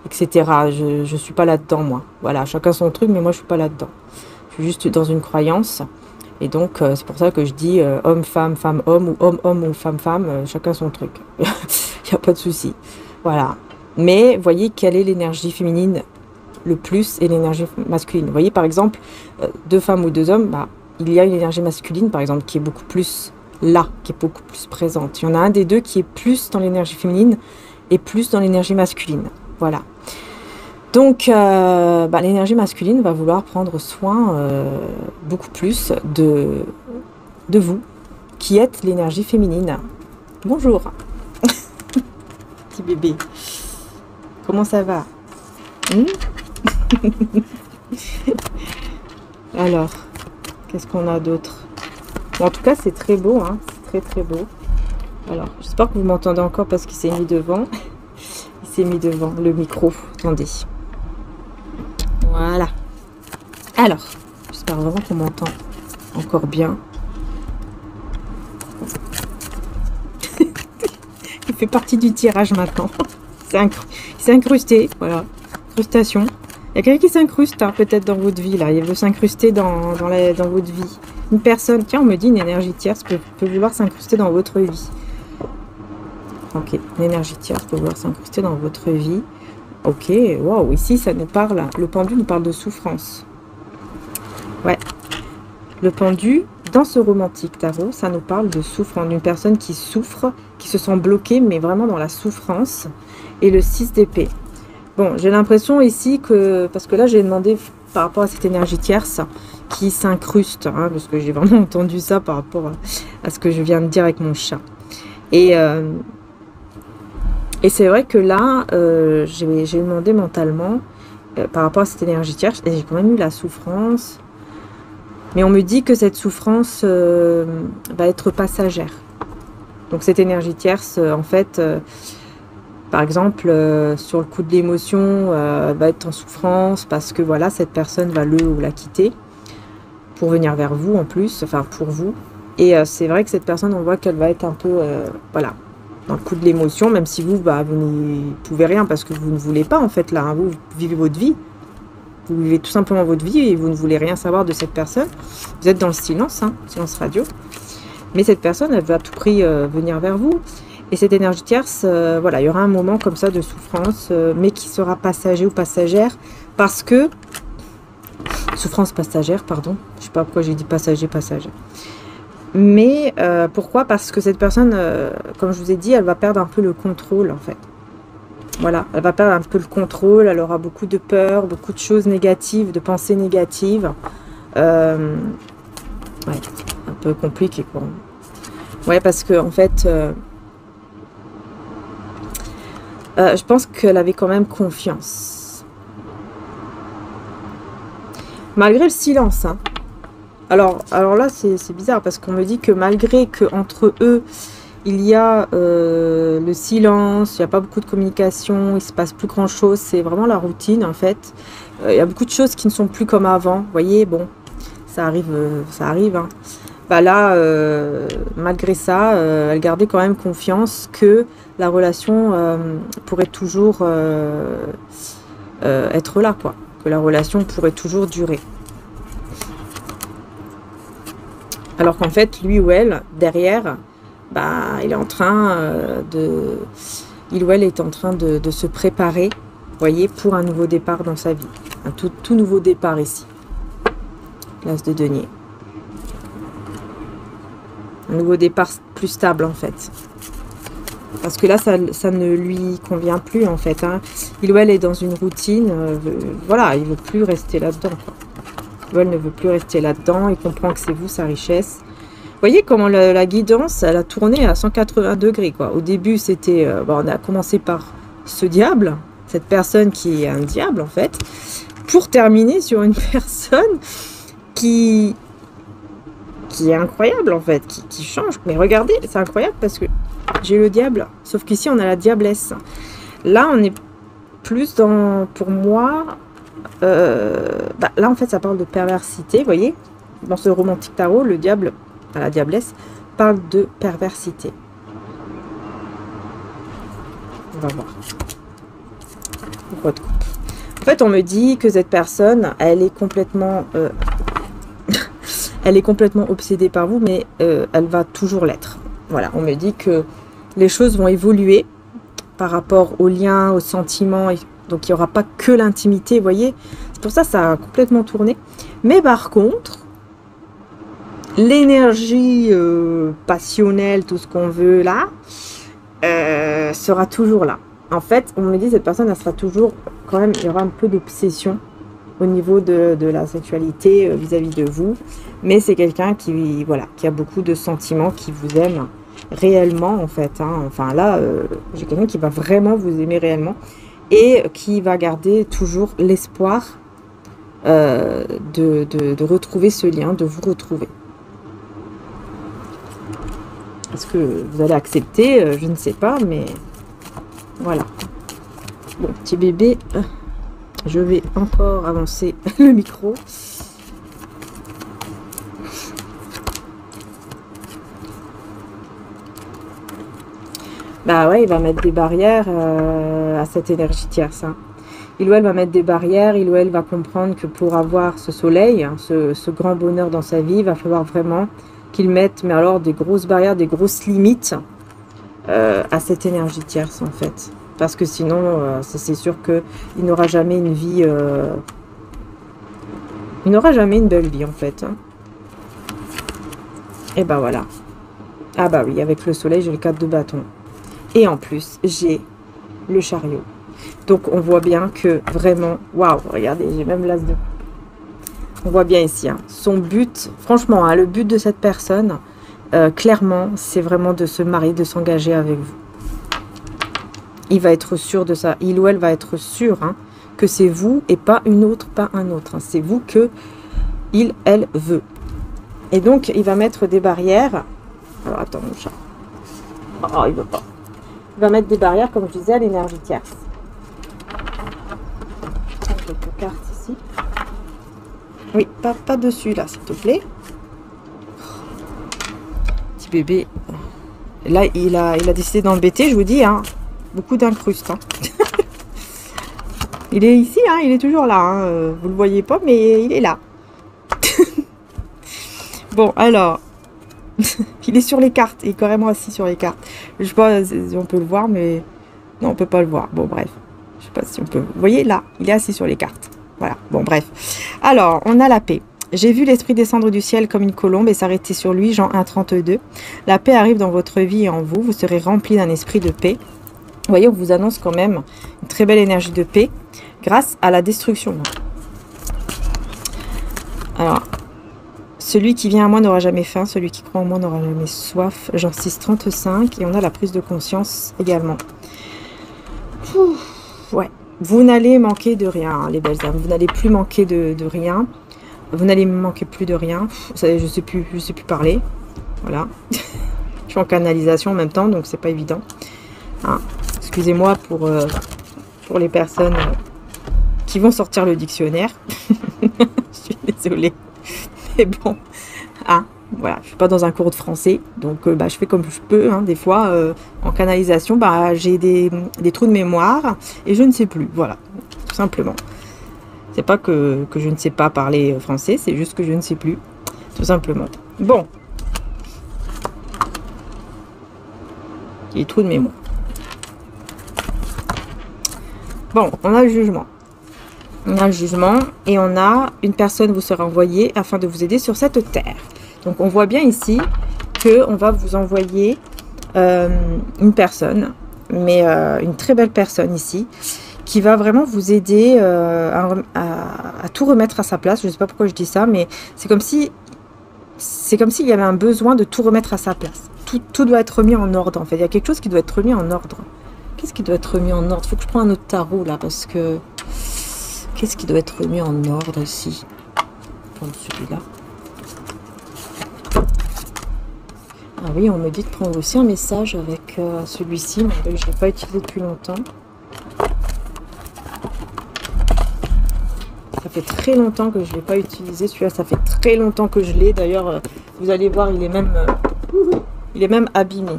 etc. Je ne suis pas là-dedans, moi. Voilà, chacun son truc, mais moi, je ne suis pas là-dedans. Je suis juste dans une croyance, et donc, c'est pour ça que je dis homme, femme, femme, homme, ou homme, homme, ou femme, femme, chacun son truc. Il n'y a pas de souci. Voilà. Mais, voyez, quelle est l'énergie féminine le plus et l'énergie masculine. Vous voyez, par exemple, deux femmes ou deux hommes, il y a une énergie masculine, par exemple, qui est beaucoup plus là, qui est beaucoup plus présente. Il y en a un des deux qui est plus dans l'énergie féminine et plus dans l'énergie masculine. Voilà. Donc, l'énergie masculine va vouloir prendre soin beaucoup plus de vous, qui êtes l'énergie féminine. Bonjour. Petit bébé. Comment ça va? Alors... Qu'est-ce qu'on a d'autre? Bon, en tout cas, c'est très beau, hein. C'est très très beau. Alors, j'espère que vous m'entendez encore parce qu'il s'est mis devant. Il s'est mis devant le micro. Attendez. Voilà. Alors, j'espère vraiment qu'on m'entend encore bien. Il fait partie du tirage maintenant. Il s'est incrusté. Voilà. Incrustation. Il y a quelqu'un qui s'incruste, hein, peut-être dans votre vie, là. Il veut s'incruster dans votre vie. Une personne, tiens, on me dit une énergie tierce peut vouloir s'incruster dans votre vie. Ok, l'énergie tierce peut vouloir s'incruster dans votre vie. Ok, waouh, ici ça nous parle, le pendu nous parle de souffrance. Ouais, le pendu, dans ce romantique tarot, ça nous parle de souffrance, d'une personne qui souffre, qui se sent bloquée, mais vraiment dans la souffrance. Et le 6 d'épée. Bon, j'ai l'impression ici que, parce que là j'ai demandé par rapport à cette énergie tierce qui s'incruste, hein, parce que j'ai vraiment entendu ça par rapport à ce que je viens de dire avec mon chat. Et c'est vrai que là, j'ai demandé mentalement par rapport à cette énergie tierce, et j'ai quand même eu la souffrance. Mais on me dit que cette souffrance va être passagère. Donc cette énergie tierce, en fait, par exemple, sur le coup de l'émotion, va être en souffrance parce que voilà, cette personne va le ou la quitter pour venir vers vous en plus, enfin pour vous. Et c'est vrai que cette personne, on voit qu'elle va être un peu, voilà, dans le coup de l'émotion, même si vous, bah, vous n'y pouvez rien parce que vous ne voulez pas en fait là, hein, vous vivez votre vie. Vous vivez tout simplement votre vie et vous ne voulez rien savoir de cette personne. Vous êtes dans le silence, hein, silence radio. Mais cette personne, elle veut à tout prix venir vers vous. Et cette énergie tierce, voilà, il y aura un moment comme ça de souffrance, mais qui sera passager ou passagère. Parce que... Souffrance passagère, pardon. Je ne sais pas pourquoi j'ai dit passager, passagère. Mais pourquoi? Parce que cette personne, comme je vous ai dit, elle va perdre un peu le contrôle, en fait. Voilà, elle va perdre un peu le contrôle, elle aura beaucoup de peur, beaucoup de choses négatives, de pensées négatives. Ouais, un peu compliqué, quoi. Ouais, parce que, en fait, je pense qu'elle avait quand même confiance. Malgré le silence, hein. Alors là, c'est bizarre, parce qu'on me dit que malgré qu'entre eux, il y a le silence, il n'y a pas beaucoup de communication, il ne se passe plus grand chose, c'est vraiment la routine en fait. Il y a beaucoup de choses qui ne sont plus comme avant, vous voyez, bon, ça arrive. Hein. Bah là, malgré ça, elle gardait quand même confiance que la relation pourrait toujours être là, quoi. Que la relation pourrait toujours durer. Alors qu'en fait, lui ou elle, derrière... Bah, il est en train il ou elle est en train de se préparer, vous voyez, pour un nouveau départ dans sa vie. Un tout nouveau départ ici. L'as de denier. Un nouveau départ plus stable, en fait. Parce que là, ça ne lui convient plus, en fait. Hein. Il ou elle est dans une routine. Voilà, il ne veut plus rester là-dedans. Il ou elle ne veut plus rester là-dedans. Il comprend que c'est vous, sa richesse. Vous voyez comment la guidance, elle a tourné à 180 degrés, quoi. Au début, c'était... on a commencé par ce diable, cette personne qui est un diable, en fait, pour terminer sur une personne qui est incroyable, en fait, qui change. Mais regardez, c'est incroyable parce que j'ai le diable, sauf qu'ici, on a la diablesse. Là, on est plus dans... Pour moi... là, en fait, ça parle de perversité, vous voyez. Dans ce romantique tarot, le diable... la diablesse parle de perversité. On va voir. Votre couple. En fait, on me dit que cette personne, elle est complètement elle est complètement obsédée par vous, mais elle va toujours l'être. Voilà, on me dit que les choses vont évoluer par rapport aux liens, aux sentiments. Donc, il n'y aura pas que l'intimité, vous voyez. C'est pour ça que ça a complètement tourné. Mais par contre, l'énergie passionnelle, tout ce qu'on veut là, sera toujours là. En fait, on me dit cette personne, elle sera toujours, quand même, il y aura un peu d'obsession au niveau de la sexualité vis-à-vis de vous. Mais c'est quelqu'un qui, voilà, qui a beaucoup de sentiments, qui vous aime réellement, en fait. Hein. Enfin là, j'ai quelqu'un qui va vraiment vous aimer réellement et qui va garder toujours l'espoir de retrouver ce lien, de vous retrouver. Est-ce que vous allez accepter? Je ne sais pas, mais voilà. Bon, petit bébé, je vais encore avancer le micro. Bah ouais, il va mettre des barrières à cette énergie tierce. Hein. Il ou elle va mettre des barrières, il ou elle va comprendre que pour avoir ce soleil, hein, ce grand bonheur dans sa vie, il va falloir vraiment... qu'il mette, mais alors des grosses barrières, des grosses limites à cette énergie tierce en fait. Parce que sinon, c'est sûr qu'il n'aura jamais une vie... il n'aura jamais une belle vie en fait. Hein. Et ben voilà. Ah bah oui, avec le soleil, j'ai le 4 de bâton. Et en plus, j'ai le chariot. Donc on voit bien que vraiment... Waouh, regardez, j'ai même l'as de... On voit bien ici, hein, son but, franchement, hein, le but de cette personne, clairement, c'est vraiment de se marier, de s'engager avec vous. Il va être sûr de ça. Il ou elle va être sûr hein, que c'est vous et pas une autre, pas un autre. Hein. C'est vous que il, elle veut. Et donc, il va mettre des barrières. Alors, attends, mon chat. Oh, il veut pas. Il va mettre des barrières, comme je disais, à l'énergie tierce. Quelques cartes ici. Oui, pas dessus, là, s'il te plaît. Petit bébé. Là, il a décidé d'embêter, je vous dis, hein. Beaucoup d'incrustes. Hein. Il est ici, hein, il est toujours là. Hein. Vous le voyez pas, mais il est là. Bon, alors. Il est sur les cartes. Il est carrément assis sur les cartes. Je sais pas si on peut le voir, mais... Non, on peut pas le voir. Bon, bref. Je sais pas si on peut... Vous voyez, là, il est assis sur les cartes. Voilà, bon, bref. Alors, on a la paix. J'ai vu l'esprit descendre du ciel comme une colombe et s'arrêter sur lui, Jean 1,32. La paix arrive dans votre vie et en vous. Vous serez rempli d'un esprit de paix. Vous voyez, on vous annonce quand même une très belle énergie de paix grâce à la destruction. Alors, celui qui vient à moi n'aura jamais faim, celui qui croit en moi n'aura jamais soif. Jean 6,35. Et on a la prise de conscience également. Ouais. Vous n'allez manquer de rien, les belles âmes. Vous n'allez plus manquer de rien. Vous n'allez manquer plus de rien. Je sais plus parler. Voilà. Je suis en canalisation en même temps, donc c'est pas évident. Hein. Excusez-moi pour les personnes qui vont sortir le dictionnaire. Je suis désolée. Mais bon. Hein. Voilà, je ne suis pas dans un cours de français, donc je fais comme je peux. Hein. Des fois, en canalisation, j'ai des trous de mémoire et je ne sais plus. Voilà, tout simplement. C'est pas que je ne sais pas parler français, c'est juste que je ne sais plus, tout simplement. Bon. Les trous de mémoire. Bon, on a le jugement. On a le jugement et on a une personne vous sera envoyée afin de vous aider sur cette terre. Donc, on voit bien ici qu'on va vous envoyer une personne, mais une très belle personne ici, qui va vraiment vous aider à tout remettre à sa place. Je ne sais pas pourquoi je dis ça, mais c'est comme s'il y avait un besoin de tout remettre à sa place. Tout doit être remis en ordre, en fait. Il y a quelque chose qui doit être remis en ordre. Qu'est-ce qui doit être remis en ordre? Il faut que je prenne un autre tarot, là, parce que... Qu'est-ce qui doit être remis en ordre, ici? Je vais prendre celui-là. Ah oui, on me dit de prendre aussi un message avec celui-ci, mais je ne l'ai pas utilisé depuis longtemps. Ça fait très longtemps que je ne l'ai pas utilisé. Celui-là, ça fait très longtemps que je l'ai. D'ailleurs, vous allez voir, il est même abîmé.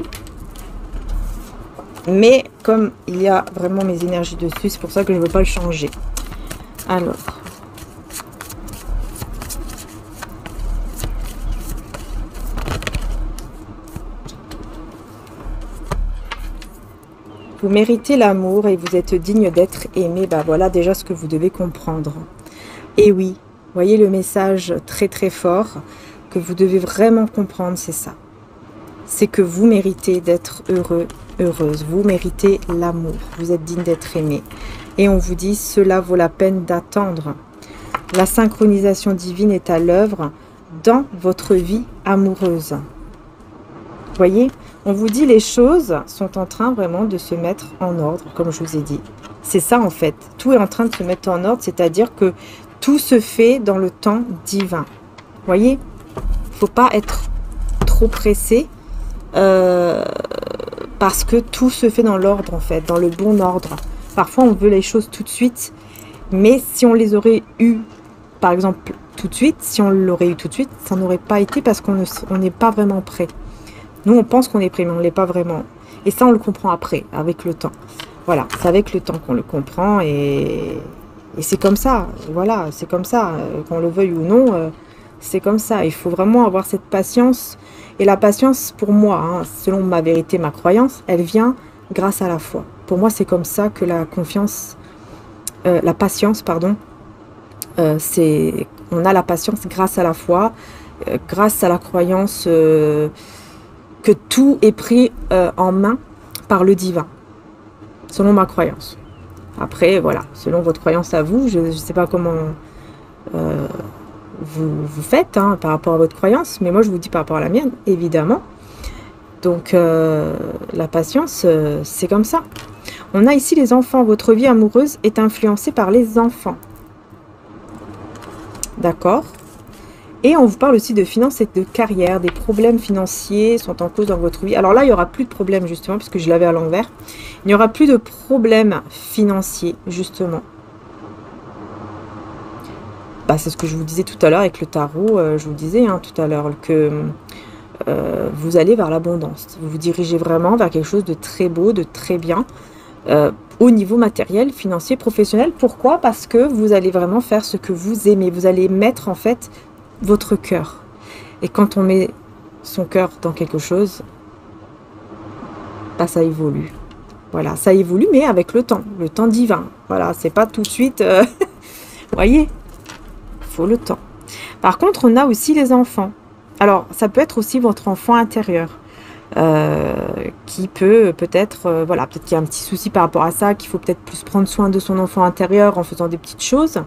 Mais comme il y a vraiment mes énergies dessus, c'est pour ça que je ne veux pas le changer. Alors... Vous méritez l'amour et vous êtes digne d'être aimé. Voilà déjà ce que vous devez comprendre. Et oui, voyez le message très très fort que vous devez vraiment comprendre, c'est ça. C'est que vous méritez d'être heureux, heureuse. Vous méritez l'amour. Vous êtes digne d'être aimé. Et on vous dit, cela vaut la peine d'attendre. La synchronisation divine est à l'œuvre dans votre vie amoureuse. Voyez, on vous dit les choses sont en train vraiment de se mettre en ordre, comme je vous ai dit. C'est ça en fait, tout est en train de se mettre en ordre, c'est-à-dire que tout se fait dans le temps divin. Voyez, il ne faut pas être trop pressé parce que tout se fait dans l'ordre en fait, dans le bon ordre. Parfois on veut les choses tout de suite, mais si on les aurait eues, par exemple tout de suite, si on l'aurait eu tout de suite, ça n'aurait pas été parce qu'on n'est pas vraiment prêt. Nous, on pense qu'on est prêt, mais on ne l'est pas vraiment. Et ça, on le comprend après, avec le temps. Voilà, c'est avec le temps qu'on le comprend et c'est comme ça. Voilà, c'est comme ça. Qu'on le veuille ou non, C'est comme ça. Il faut vraiment avoir cette patience. Et la patience, pour moi, hein, selon ma vérité, ma croyance, elle vient grâce à la foi. Pour moi, c'est comme ça que la confiance, la patience, pardon, on a la patience grâce à la foi, grâce à la croyance que tout est pris en main par le divin, selon ma croyance. Après, voilà, selon votre croyance à vous, je ne sais pas comment vous faites hein, par rapport à votre croyance, mais moi je vous dis par rapport à la mienne, évidemment. Donc la patience, c'est comme ça. On a ici les enfants. Votre vie amoureuse est influencée par les enfants. D'accord. Et on vous parle aussi de finances et de carrière. Des problèmes financiers sont en cause dans votre vie. Alors là, il n'y aura plus de problèmes, justement, puisque je l'avais à l'envers. Il n'y aura plus de problèmes financiers, justement. Bah, c'est ce que je vous disais tout à l'heure avec le tarot. Je vous disais hein, tout à l'heure que vous allez vers l'abondance. Vous vous dirigez vraiment vers quelque chose de très beau, de très bien. Au niveau matériel, financier, professionnel. Pourquoi? Parce que vous allez vraiment faire ce que vous aimez. Vous allez mettre, en fait, votre cœur. Et quand on met son cœur dans quelque chose, bah, ça évolue. Voilà, ça évolue, mais avec le temps divin. Voilà, c'est pas tout de suite... Vous voyez, il faut le temps. Par contre, on a aussi les enfants. Alors, ça peut être aussi votre enfant intérieur. Qui peut peut-être, voilà, peut-être qu'il y a un petit souci par rapport à ça, qu'il faut peut-être plus prendre soin de son enfant intérieur en faisant des petites choses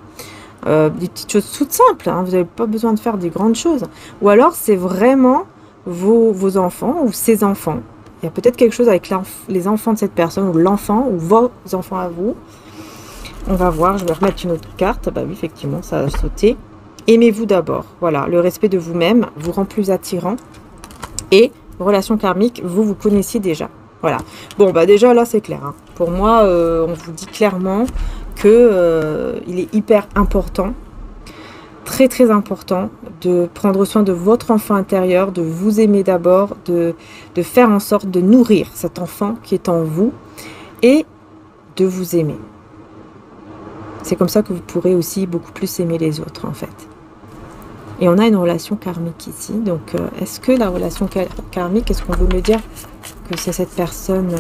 toutes simples, hein, vous n'avez pas besoin de faire des grandes choses. Ou alors c'est vraiment vos enfants ou ses enfants. Il y a peut-être quelque chose avec les enfants de cette personne ou l'enfant ou vos enfants à vous. On va voir, je vais remettre une autre carte. Bah oui, effectivement, ça a sauté. Aimez-vous d'abord. Voilà, le respect de vous-même vous rend plus attirant. Et relation karmique, vous connaissiez déjà. Voilà. Bon, bah déjà, là, c'est clair. Hein. Pour moi, on vous dit clairement que il est hyper important, très, très important, de prendre soin de votre enfant intérieur, de vous aimer d'abord, de faire en sorte de nourrir cet enfant qui est en vous et de vous aimer. C'est comme ça que vous pourrez aussi beaucoup plus aimer les autres, en fait. Et on a une relation karmique ici. Donc, est-ce que la relation karmique, est-ce qu'on veut me dire que c'est cette personne,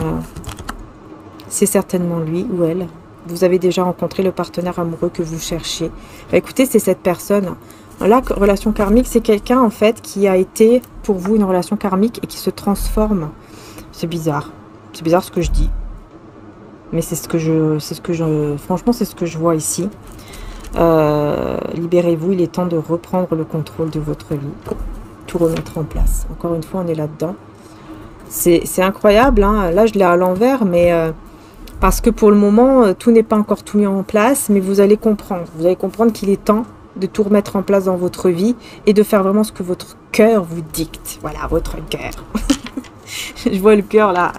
c'est certainement lui ou elle? Vous avez déjà rencontré le partenaire amoureux que vous cherchez. Bah, écoutez, c'est cette personne. La relation karmique, c'est quelqu'un, en fait, qui a été, pour vous, une relation karmique et qui se transforme. C'est bizarre. C'est bizarre ce que je dis. Mais c'est ce que franchement, c'est ce que je vois ici. Libérez-vous, il est temps de reprendre le contrôle de votre vie, tout remettre en place. Encore une fois, on est là-dedans. C'est incroyable, hein. Là je l'ai à l'envers, mais parce que pour le moment, tout n'est pas encore tout mis en place, mais vous allez comprendre. Vous allez comprendre qu'il est temps de tout remettre en place dans votre vie et de faire vraiment ce que votre cœur vous dicte. Voilà, votre cœur. Je vois le cœur là.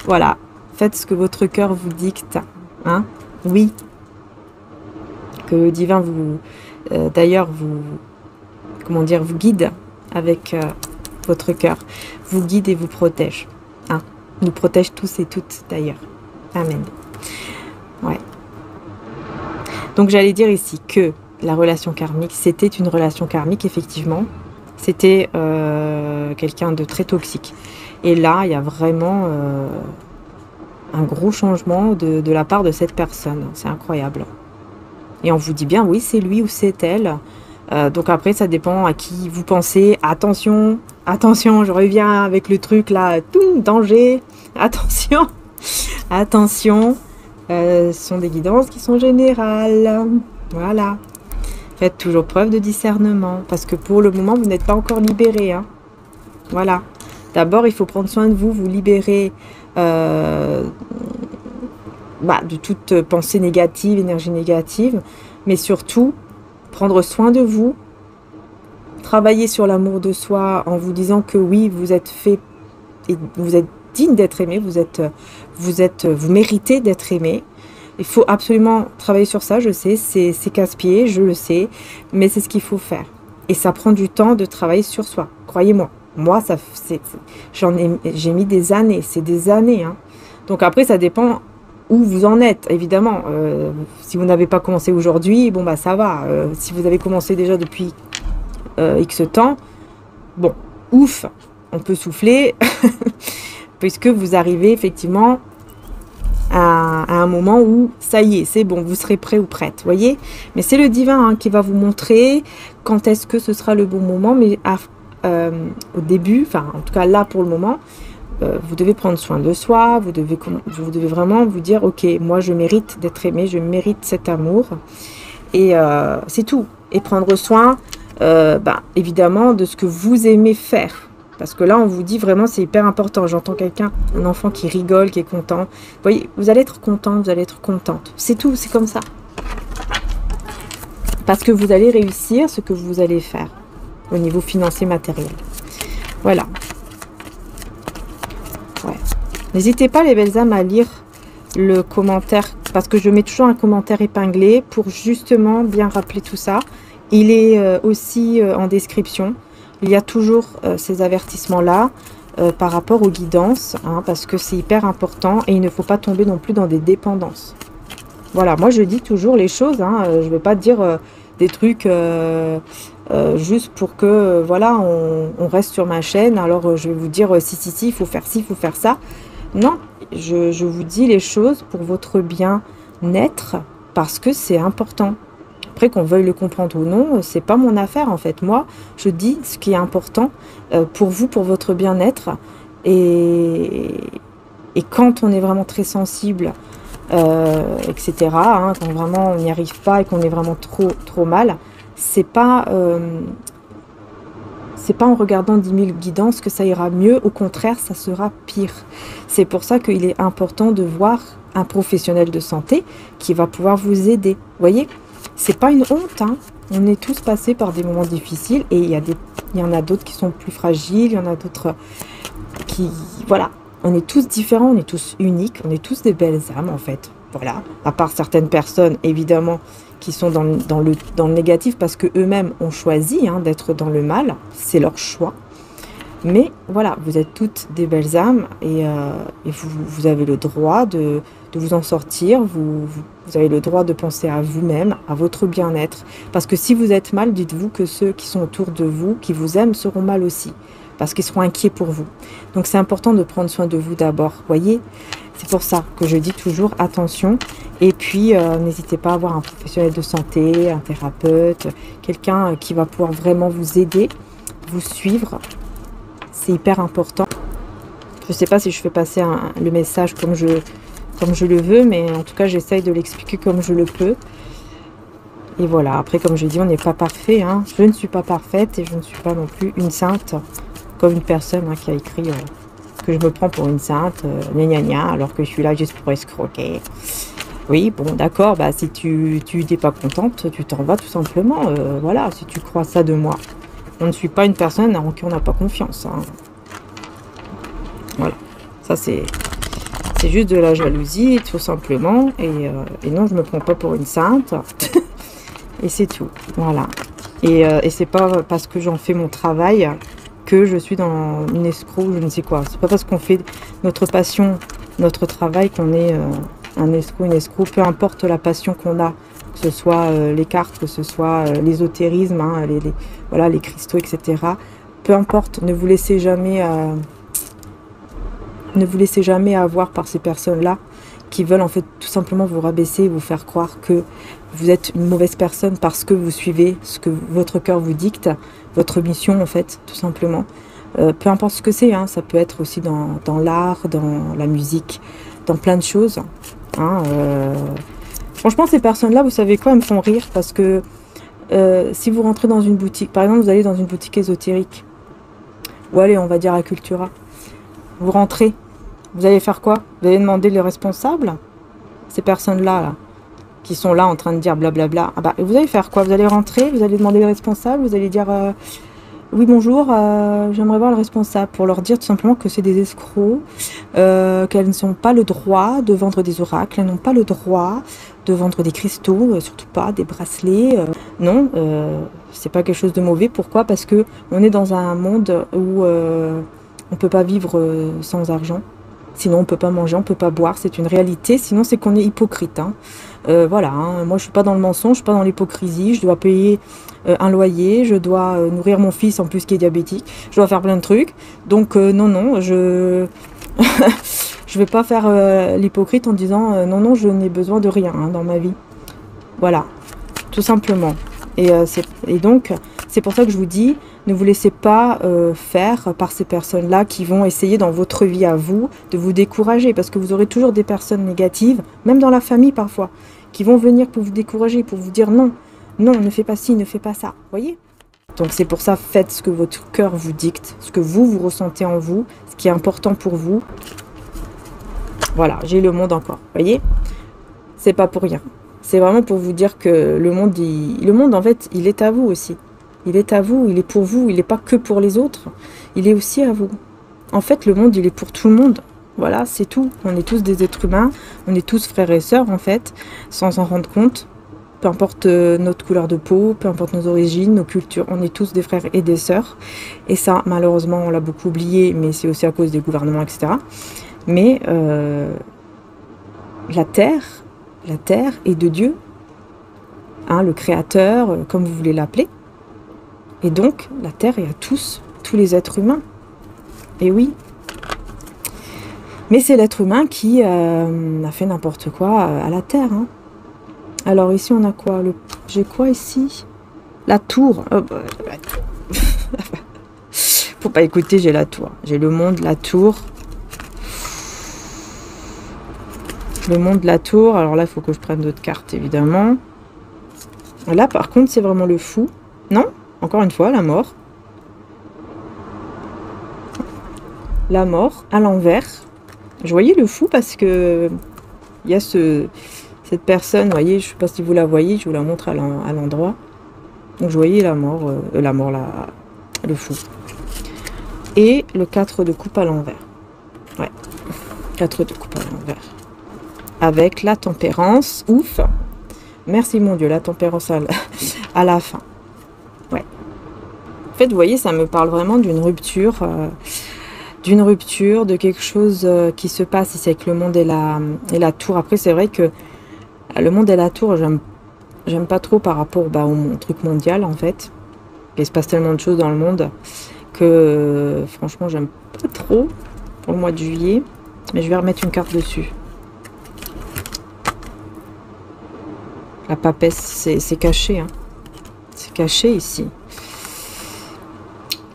Voilà, faites ce que votre cœur vous dicte. Hein? Oui. Que le divin vous, d'ailleurs, vous guide avec votre cœur, vous guide et vous protège. Hein, nous protège tous et toutes d'ailleurs. Amen. Ouais. Donc j'allais dire ici que la relation karmique, c'était une relation karmique, effectivement. C'était quelqu'un de très toxique. Et là, il y a vraiment un gros changement de la part de cette personne. C'est incroyable. Et on vous dit bien, oui, c'est lui ou c'est elle. Donc après, ça dépend à qui vous pensez. Attention, attention, je reviens avec le truc là. Tout, danger. Attention, attention. Ce sont des guidances qui sont générales. Voilà. Faites toujours preuve de discernement. Parce que pour le moment, vous n'êtes pas encore libéré. Hein. Voilà. D'abord, il faut prendre soin de vous, vous libérer de toute pensée négative, énergie négative, mais surtout prendre soin de vous, travailler sur l'amour de soi en vous disant que oui, vous êtes fait et vous êtes digne d'être aimé, vous méritez d'être aimé. Il faut absolument travailler sur ça, je sais, c'est casse-pied, je le sais, mais c'est ce qu'il faut faire. Et ça prend du temps de travailler sur soi, croyez-moi. Moi, j'ai mis des années, c'est des années. Hein. Donc après, ça dépend où vous en êtes, évidemment. Si vous n'avez pas commencé aujourd'hui, bon bah ça va. Si vous avez commencé déjà depuis X temps, bon, ouf, on peut souffler, puisque vous arrivez effectivement à un moment où ça y est, c'est bon, vous serez prêt ou prête, voyez. Mais c'est le divin hein, qui va vous montrer quand est-ce que ce sera le bon moment, mais au début, enfin en tout cas là pour le moment, vous devez prendre soin de soi, vous devez vraiment vous dire, ok, moi je mérite d'être aimé, je mérite cet amour, et c'est tout. Et prendre soin, évidemment, de ce que vous aimez faire. Parce que là, on vous dit vraiment, c'est hyper important. J'entends quelqu'un, un enfant qui rigole, qui est content. Vous voyez, vous allez être content, vous allez être contente. C'est tout, c'est comme ça. Parce que vous allez réussir ce que vous allez faire au niveau financier, matériel. Voilà. Ouais. N'hésitez pas, les belles âmes, à lire le commentaire. Parce que je mets toujours un commentaire épinglé pour justement bien rappeler tout ça. Il est aussi en description. Il y a toujours ces avertissements-là par rapport aux guidances, hein, parce que c'est hyper important et il ne faut pas tomber non plus dans des dépendances. Voilà, moi je dis toujours les choses, hein, je ne vais pas dire des trucs juste pour que voilà, on reste sur ma chaîne, alors je vais vous dire si, il faut faire ci, il faut faire ça. Non, je vous dis les choses pour votre bien-être parce que c'est important. Après, qu'on veuille le comprendre ou non, c'est pas mon affaire en fait. Moi, je dis ce qui est important pour vous, pour votre bien-être. Et quand on est vraiment très sensible, etc., hein, quand vraiment on n'y arrive pas et qu'on est vraiment trop mal, c'est pas en regardant 10 000 guidances que ça ira mieux. Au contraire, ça sera pire. C'est pour ça qu'il est important de voir un professionnel de santé qui va pouvoir vous aider. Vous voyez ? C'est pas une honte, hein. On est tous passés par des moments difficiles et il y en a d'autres qui sont plus fragiles, il y en a d'autres qui... Voilà, on est tous différents, on est tous uniques, on est tous des belles âmes en fait. Voilà, à part certaines personnes évidemment qui sont dans le négatif parce que eux-mêmes ont choisi hein, d'être dans le mal, c'est leur choix. Mais voilà, vous êtes toutes des belles âmes et vous avez le droit de vous en sortir, vous avez le droit de penser à vous-même, à votre bien-être. Parce que si vous êtes mal, dites-vous que ceux qui sont autour de vous, qui vous aiment, seront mal aussi. Parce qu'ils seront inquiets pour vous. Donc c'est important de prendre soin de vous d'abord, voyez. C'est pour ça que je dis toujours attention. Et puis, n'hésitez pas à avoir un professionnel de santé, un thérapeute, quelqu'un qui va pouvoir vraiment vous aider, vous suivre. C'est hyper important. Je ne sais pas si je fais passer le message comme je le veux, mais en tout cas, j'essaye de l'expliquer comme je le peux. Et voilà, après, comme je dis, on n'est pas parfait. Hein. Je ne suis pas parfaite et je ne suis pas non plus une sainte, comme une personne hein, qui a écrit que je me prends pour une sainte, gna gna gna, alors que je suis là juste pour escroquer. Oui, bon, d'accord, bah, si tu n'es pas contente, tu t'en vas tout simplement. Voilà, si tu crois ça de moi. On ne suit pas une personne en qui on n'a pas confiance. Hein. Voilà, ça c'est juste de la jalousie, tout simplement. Et non, je ne me prends pas pour une sainte. Et c'est tout, voilà. Et c'est pas parce que j'en fais mon travail que je suis dans une escroc ou je ne sais quoi. C'est pas parce qu'on fait notre passion, notre travail qu'on est un escroc, une escroc. Peu importe la passion qu'on a, que ce soit les cartes, que ce soit l'ésotérisme, hein, voilà, les cristaux, etc. Peu importe, ne vous laissez jamais avoir par ces personnes-là qui veulent en fait tout simplement vous rabaisser et vous faire croire que vous êtes une mauvaise personne parce que vous suivez ce que votre cœur vous dicte, votre mission en fait, tout simplement. Peu importe ce que c'est, hein, ça peut être aussi dans l'art, dans la musique, dans plein de choses. Hein, franchement, ces personnes-là, vous savez quoi, elles me font rire parce que si vous rentrez dans une boutique, par exemple, vous allez dans une boutique ésotérique, ou allez, on va dire à Cultura, vous rentrez, vous allez faire quoi? Vous allez demander les responsables, ces personnes-là, là, qui sont là en train de dire blablabla. Ah bah, vous allez faire quoi? Vous allez rentrer, vous allez demander les responsables, vous allez dire oui bonjour, j'aimerais voir le responsable, pour leur dire tout simplement que c'est des escrocs, qu'elles n'ont pas le droit de vendre des oracles, elles n'ont pas le droit de vendre des cristaux, surtout pas des bracelets. Non, c'est pas quelque chose de mauvais. Pourquoi? Parce que on est dans un monde où on peut pas vivre sans argent. Sinon, on ne peut pas manger, on ne peut pas boire. C'est une réalité. Sinon, c'est qu'on est hypocrite. Hein. Voilà. Hein. Moi, je ne suis pas dans le mensonge, je ne suis pas dans l'hypocrisie. Je dois payer un loyer. Je dois nourrir mon fils, en plus, qui est diabétique. Je dois faire plein de trucs. Donc, non, non, je... je vais pas faire l'hypocrite en disant non, non, je n'ai besoin de rien hein, dans ma vie. Voilà. Tout simplement. Et donc, c'est pour ça que je vous dis, ne vous laissez pas faire par ces personnes-là qui vont essayer dans votre vie à vous de vous décourager. Parce que vous aurez toujours des personnes négatives, même dans la famille parfois, qui vont venir pour vous décourager, pour vous dire non, non, ne fais pas ci, ne fais pas ça. Vous voyez? Donc c'est pour ça, faites ce que votre cœur vous dicte, ce que vous ressentez en vous, ce qui est important pour vous. Voilà, j'ai le monde encore, vous voyez? C'est pas pour rien. C'est vraiment pour vous dire que le monde, en fait, il est à vous aussi. Il est à vous, il est pour vous, il n'est pas que pour les autres. Il est aussi à vous. En fait, le monde, il est pour tout le monde. Voilà, c'est tout. On est tous des êtres humains, on est tous frères et sœurs, en fait, sans s'en rendre compte. Peu importe notre couleur de peau, peu importe nos origines, nos cultures, on est tous des frères et des sœurs. Et ça, malheureusement, on l'a beaucoup oublié, mais c'est aussi à cause des gouvernements, etc. Mais la terre est de Dieu, hein, le Créateur, comme vous voulez l'appeler. Et donc, la terre est à tous les êtres humains. Et oui. Mais c'est l'être humain qui a fait n'importe quoi à la terre. Hein. Alors ici, on a quoi? J'ai quoi ici? La tour. Oh, bah, faut pas écouter, j'ai la tour. J'ai le monde, la tour. Le monde, la tour. Alors là, il faut que je prenne d'autres cartes, évidemment. Là, par contre, c'est vraiment le fou. Non? Encore une fois, la mort. La mort à l'envers. Je voyais le fou parce que il y a cette personne, vous voyez, je ne sais pas si vous la voyez, je vous la montre à l'endroit. Donc je voyais la mort, le fou. Et le 4 de coupe à l'envers. Ouais, 4 de coupe à l'envers. Avec la tempérance, ouf. Merci mon Dieu, la tempérance à la fin. Ouais. En fait, vous voyez, ça me parle vraiment d'une rupture, de quelque chose qui se passe ici avec le monde et la tour. Après, c'est vrai que le monde et la tour, j'aime pas trop par rapport au truc mondial, en fait. Il se passe tellement de choses dans le monde que, franchement, j'aime pas trop pour le mois de juillet. Mais je vais remettre une carte dessus. La papesse, c'est caché, hein. C'est caché ici.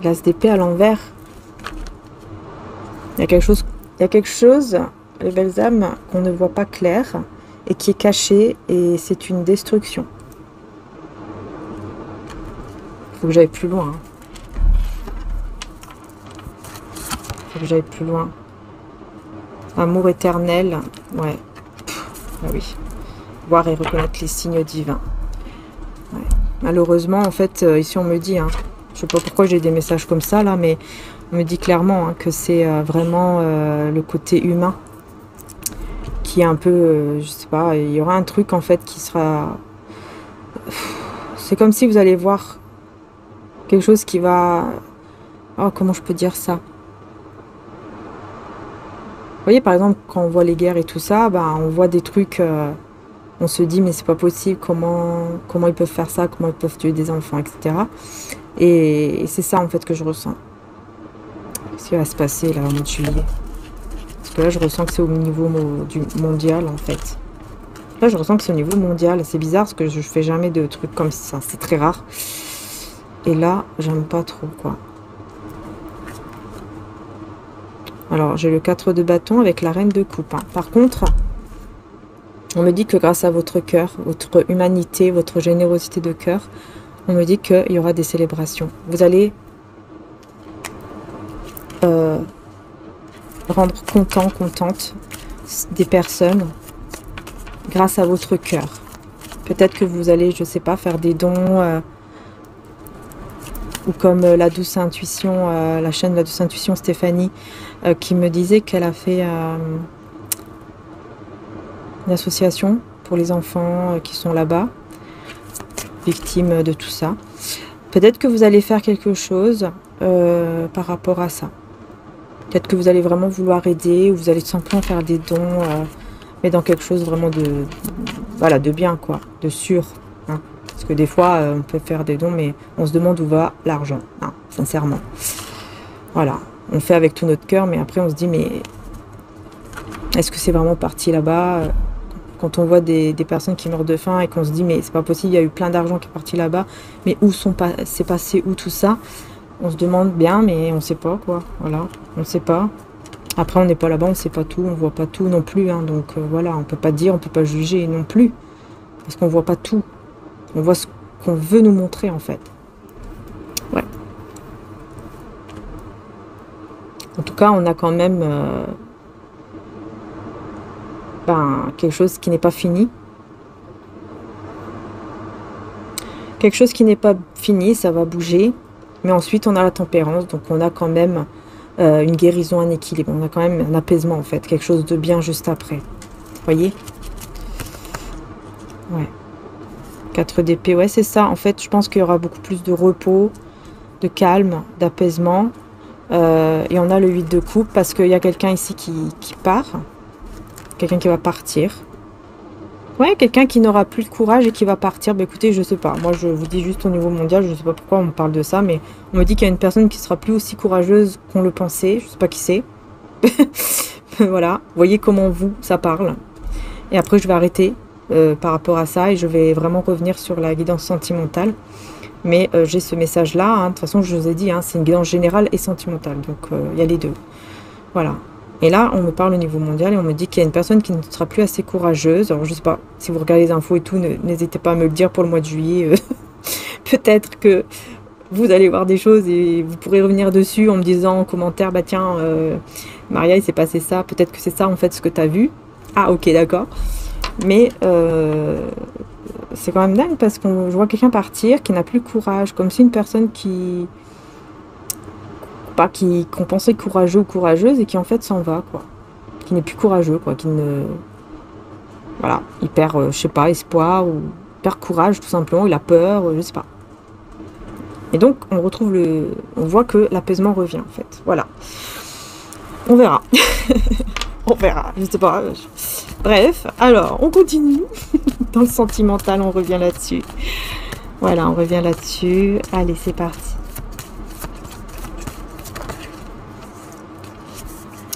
L'as d'épée à l'envers. Il y a quelque chose, les belles âmes, qu'on ne voit pas clair et qui est caché, et c'est une destruction. Il faut que j'aille plus loin. Il faut que j'aille plus loin. Amour éternel, ouais. Ah oui. Voir et reconnaître les signes divins. Ouais. Malheureusement, en fait, ici on me dit, hein, je sais pas pourquoi j'ai des messages comme ça là, mais on me dit clairement hein, que c'est vraiment le côté humain qui est un peu, je sais pas, il y aura un truc en fait qui sera... C'est comme si vous allez voir quelque chose qui va... Oh, comment je peux dire ça? Vous voyez, par exemple, quand on voit les guerres et tout ça, on voit des trucs... on se dit, mais c'est pas possible, comment ils peuvent faire ça, comment ils peuvent tuer des enfants, etc. Et c'est ça, en fait, que je ressens. Ce qui va se passer, là, au mois de juillet. Parce que là, je ressens que c'est au niveau mondial, en fait. Là, je ressens que c'est au niveau mondial. C'est bizarre, parce que je fais jamais de trucs comme ça. C'est très rare. Et là, j'aime pas trop, quoi. Alors, j'ai le 4 de bâton avec la reine de coupe. Hein. Par contre... on me dit que grâce à votre cœur, votre humanité, votre générosité de cœur, on me dit qu'il y aura des célébrations. Vous allez rendre content, contente des personnes grâce à votre cœur. Peut-être que vous allez, je ne sais pas, faire des dons ou comme la douce intuition, la chaîne La Douce Intuition Stéphanie, qui me disait qu'elle a fait... une association pour les enfants qui sont là-bas, victimes de tout ça. Peut-être que vous allez faire quelque chose par rapport à ça. Peut-être que vous allez vraiment vouloir aider, ou vous allez simplement faire des dons, mais dans quelque chose vraiment de, voilà, de bien, quoi, de sûr. Hein. Parce que des fois, on peut faire des dons, mais on se demande où va l'argent, hein, sincèrement. Voilà, on fait avec tout notre cœur, mais après on se dit, mais est-ce que c'est vraiment parti là-bas? Quand on voit des personnes qui meurent de faim et qu'on se dit, mais c'est pas possible, il y a eu plein d'argent qui est parti là-bas, mais où c'est passé où tout ça? On se demande bien, mais on sait pas, quoi. Voilà, on sait pas. Après, on n'est pas là-bas, on sait pas tout, on voit pas tout non plus. Hein, donc voilà, on peut pas dire, on peut pas juger non plus. Parce qu'on voit pas tout. On voit ce qu'on veut nous montrer, en fait. Ouais. En tout cas, on a quand même quelque chose qui n'est pas fini. Quelque chose qui n'est pas fini, ça va bouger. Mais ensuite, on a la tempérance, donc on a quand même une guérison, un équilibre. On a quand même un apaisement, en fait. Quelque chose de bien juste après. Vous voyez? Ouais. 4 d'épée, ouais, c'est ça. En fait, je pense qu'il y aura beaucoup plus de repos, de calme, d'apaisement. Et on a le 8 de coupe parce qu'il y a quelqu'un ici qui part. Quelqu'un qui va partir. Ouais, quelqu'un qui n'aura plus de courage et qui va partir. Bah écoutez, je sais pas. Moi, je vous dis juste au niveau mondial, je sais pas pourquoi on me parle de ça, mais on me dit qu'il y a une personne qui sera plus aussi courageuse qu'on le pensait. Je sais pas qui c'est. Voilà. Vous voyez comment ça parle. Et après, je vais arrêter par rapport à ça et je vais vraiment revenir sur la guidance sentimentale. Mais j'ai ce message-là. Hein. De toute façon, je vous ai dit, hein, c'est une guidance générale et sentimentale. Donc, il y a les deux. Voilà. Et là, on me parle au niveau mondial et on me dit qu'il y a une personne qui ne sera plus assez courageuse. Alors, je sais pas, si vous regardez les infos et tout, n'hésitez pas à me le dire pour le mois de juillet. Peut-être que vous allez voir des choses et vous pourrez revenir dessus en me disant en commentaire, bah tiens, Maria, il s'est passé ça. Peut-être que c'est ça, en fait, ce que tu as vu. Ah, ok, d'accord. Mais c'est quand même dingue parce que je vois quelqu'un partir qui n'a plus le courage. Comme si une personne qu'on pensait courageux ou courageuse et qui en fait s'en va, quoi. Qui n'est plus courageux, quoi. Qui ne... Voilà. Il perd, je sais pas, espoir ou perd courage, tout simplement. Il a peur, je sais pas. Et donc, on retrouve on voit que l'apaisement revient, en fait. Voilà. On verra. On verra. Je sais pas. Bref. Alors, on continue. Dans le sentimental, on revient là-dessus. Voilà, on revient là-dessus. Allez, c'est parti.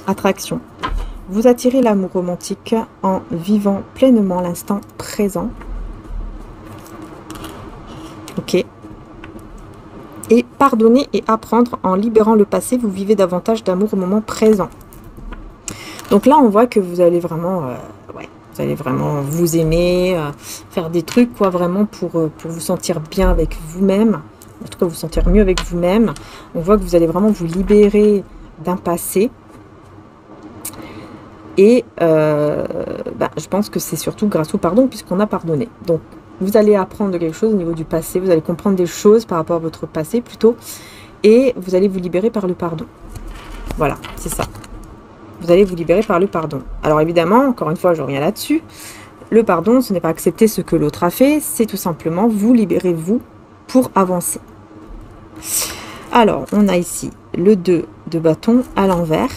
Attraction. Vous attirez l'amour romantique en vivant pleinement l'instant présent. Ok. Et pardonner et apprendre en libérant le passé, vous vivez davantage d'amour au moment présent. Donc là, on voit que vous allez vraiment, vous allez vraiment vous aimer, faire des trucs, quoi, vraiment pour vous sentir bien avec vous-même. En tout cas, vous sentir mieux avec vous-même. On voit que vous allez vraiment vous libérer d'un passé. Et je pense que c'est surtout grâce au pardon, puisqu'on a pardonné. Donc, vous allez apprendre quelque chose au niveau du passé. Vous allez comprendre des choses par rapport à votre passé, plutôt. Et vous allez vous libérer par le pardon. Voilà, c'est ça. Vous allez vous libérer par le pardon. Alors, évidemment, encore une fois, je reviens là-dessus. Le pardon, ce n'est pas accepter ce que l'autre a fait. C'est tout simplement vous libérer, vous, pour avancer. Alors, on a ici le 2 de bâton à l'envers.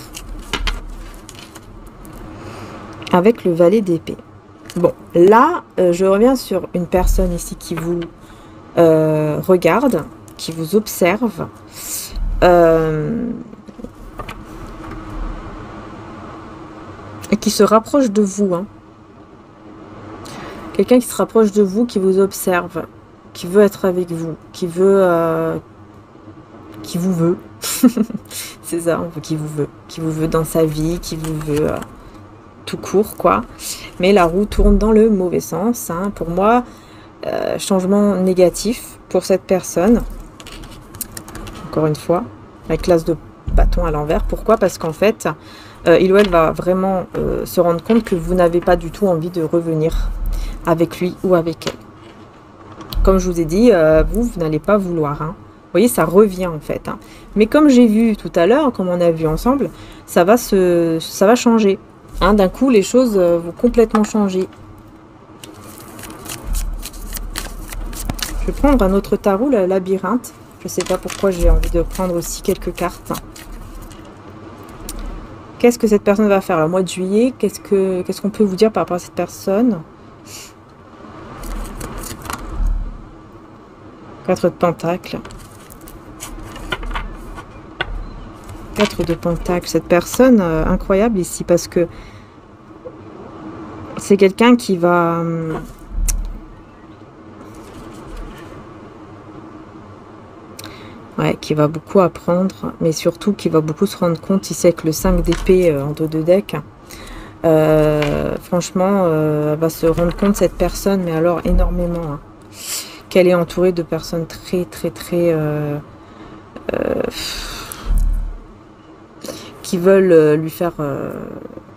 Avec le valet d'épée. Bon, là, je reviens sur une personne ici qui vous regarde, qui vous observe. Et qui se rapproche de vous. Hein. Quelqu'un qui se rapproche de vous, qui vous observe, qui veut être avec vous, qui veut... qui vous veut. C'est ça, qui vous veut dans sa vie, qui vous veut... tout court, quoi. Mais la roue tourne dans le mauvais sens. Hein. Pour moi, changement négatif pour cette personne. Encore une fois, avec l'as de bâton à l'envers. Pourquoi? Parce qu'en fait, il ou elle va vraiment se rendre compte que vous n'avez pas du tout envie de revenir avec lui ou avec elle. Comme je vous ai dit, vous n'allez pas vouloir. Hein. Vous voyez, ça revient en fait. Hein. Mais comme j'ai vu tout à l'heure, comme on a vu ensemble, ça va changer. Hein, d'un coup, les choses vont complètement changer. Je vais prendre un autre tarot, le labyrinthe. Je ne sais pas pourquoi j'ai envie de prendre aussi quelques cartes. Qu'est-ce que cette personne va faire le mois de juillet? Qu'est-ce qu'on peut vous dire par rapport à cette personne? 4 de Pentacles. 4 de Pentacles. Cette personne, incroyable ici, parce que c'est quelqu'un qui va... ouais, qui va beaucoup apprendre, mais surtout qui va beaucoup se rendre compte, il sait que le 5 d'épée en dos de deck, franchement, elle va se rendre compte, cette personne, mais alors énormément, hein, qu'elle est entourée de personnes très, très, très... qui veulent lui faire...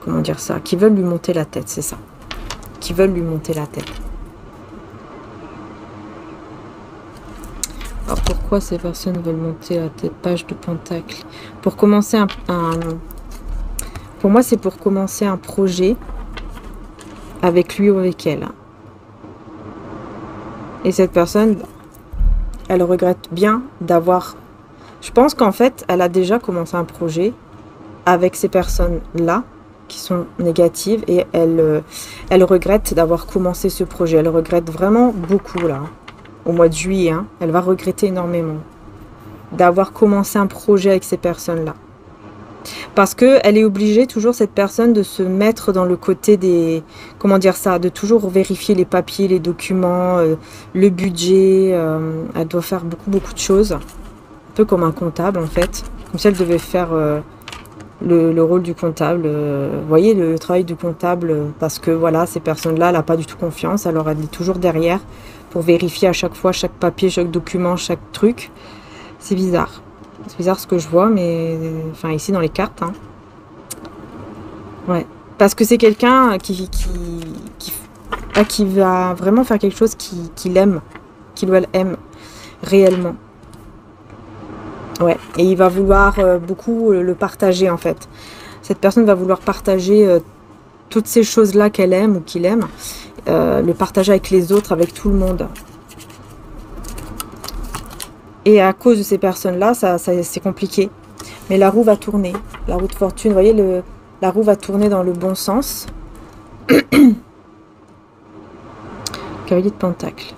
comment dire ça? Qui veulent lui monter la tête, c'est ça. Qui veulent lui monter la tête. Alors pourquoi ces personnes veulent monter la tête? Page de Pentacle. Pour commencer pour moi, c'est pour commencer un projet avec lui ou avec elle. Et cette personne, elle regrette bien d'avoir... Je pense qu'en fait, elle a déjà commencé un projet avec ces personnes-là qui sont négatives et elle regrette d'avoir commencé ce projet. Elle regrette vraiment beaucoup là. Au mois de juillet, hein, elle va regretter énormément d'avoir commencé un projet avec ces personnes-là. Parce qu'elle est obligée, toujours cette personne, de se mettre dans le côté des... Comment dire ça? De toujours vérifier les papiers, les documents, le budget. Elle doit faire beaucoup, beaucoup de choses. Un peu comme un comptable, en fait. Comme si elle devait faire le rôle du comptable. Vous voyez, le travail du comptable, parce que, voilà, ces personnes-là, elle n'a pas du tout confiance. Alors, elle est toujours derrière pour vérifier à chaque fois, chaque papier, chaque document, chaque truc. C'est bizarre. C'est bizarre ce que je vois, mais... Enfin, ici, dans les cartes, hein. Ouais. Parce que c'est quelqu'un qui va vraiment faire quelque chose qu'il aime. Qu'il ou elle aime réellement. Ouais. Et il va vouloir beaucoup le partager, en fait. Cette personne va vouloir partager toutes ces choses-là qu'elle aime ou qu'il aime. Le partager avec les autres, avec tout le monde. Et à cause de ces personnes-là, ça c'est compliqué. Mais la roue va tourner. La roue de fortune, vous voyez, la roue va tourner dans le bon sens. Cavalier de Pentacle.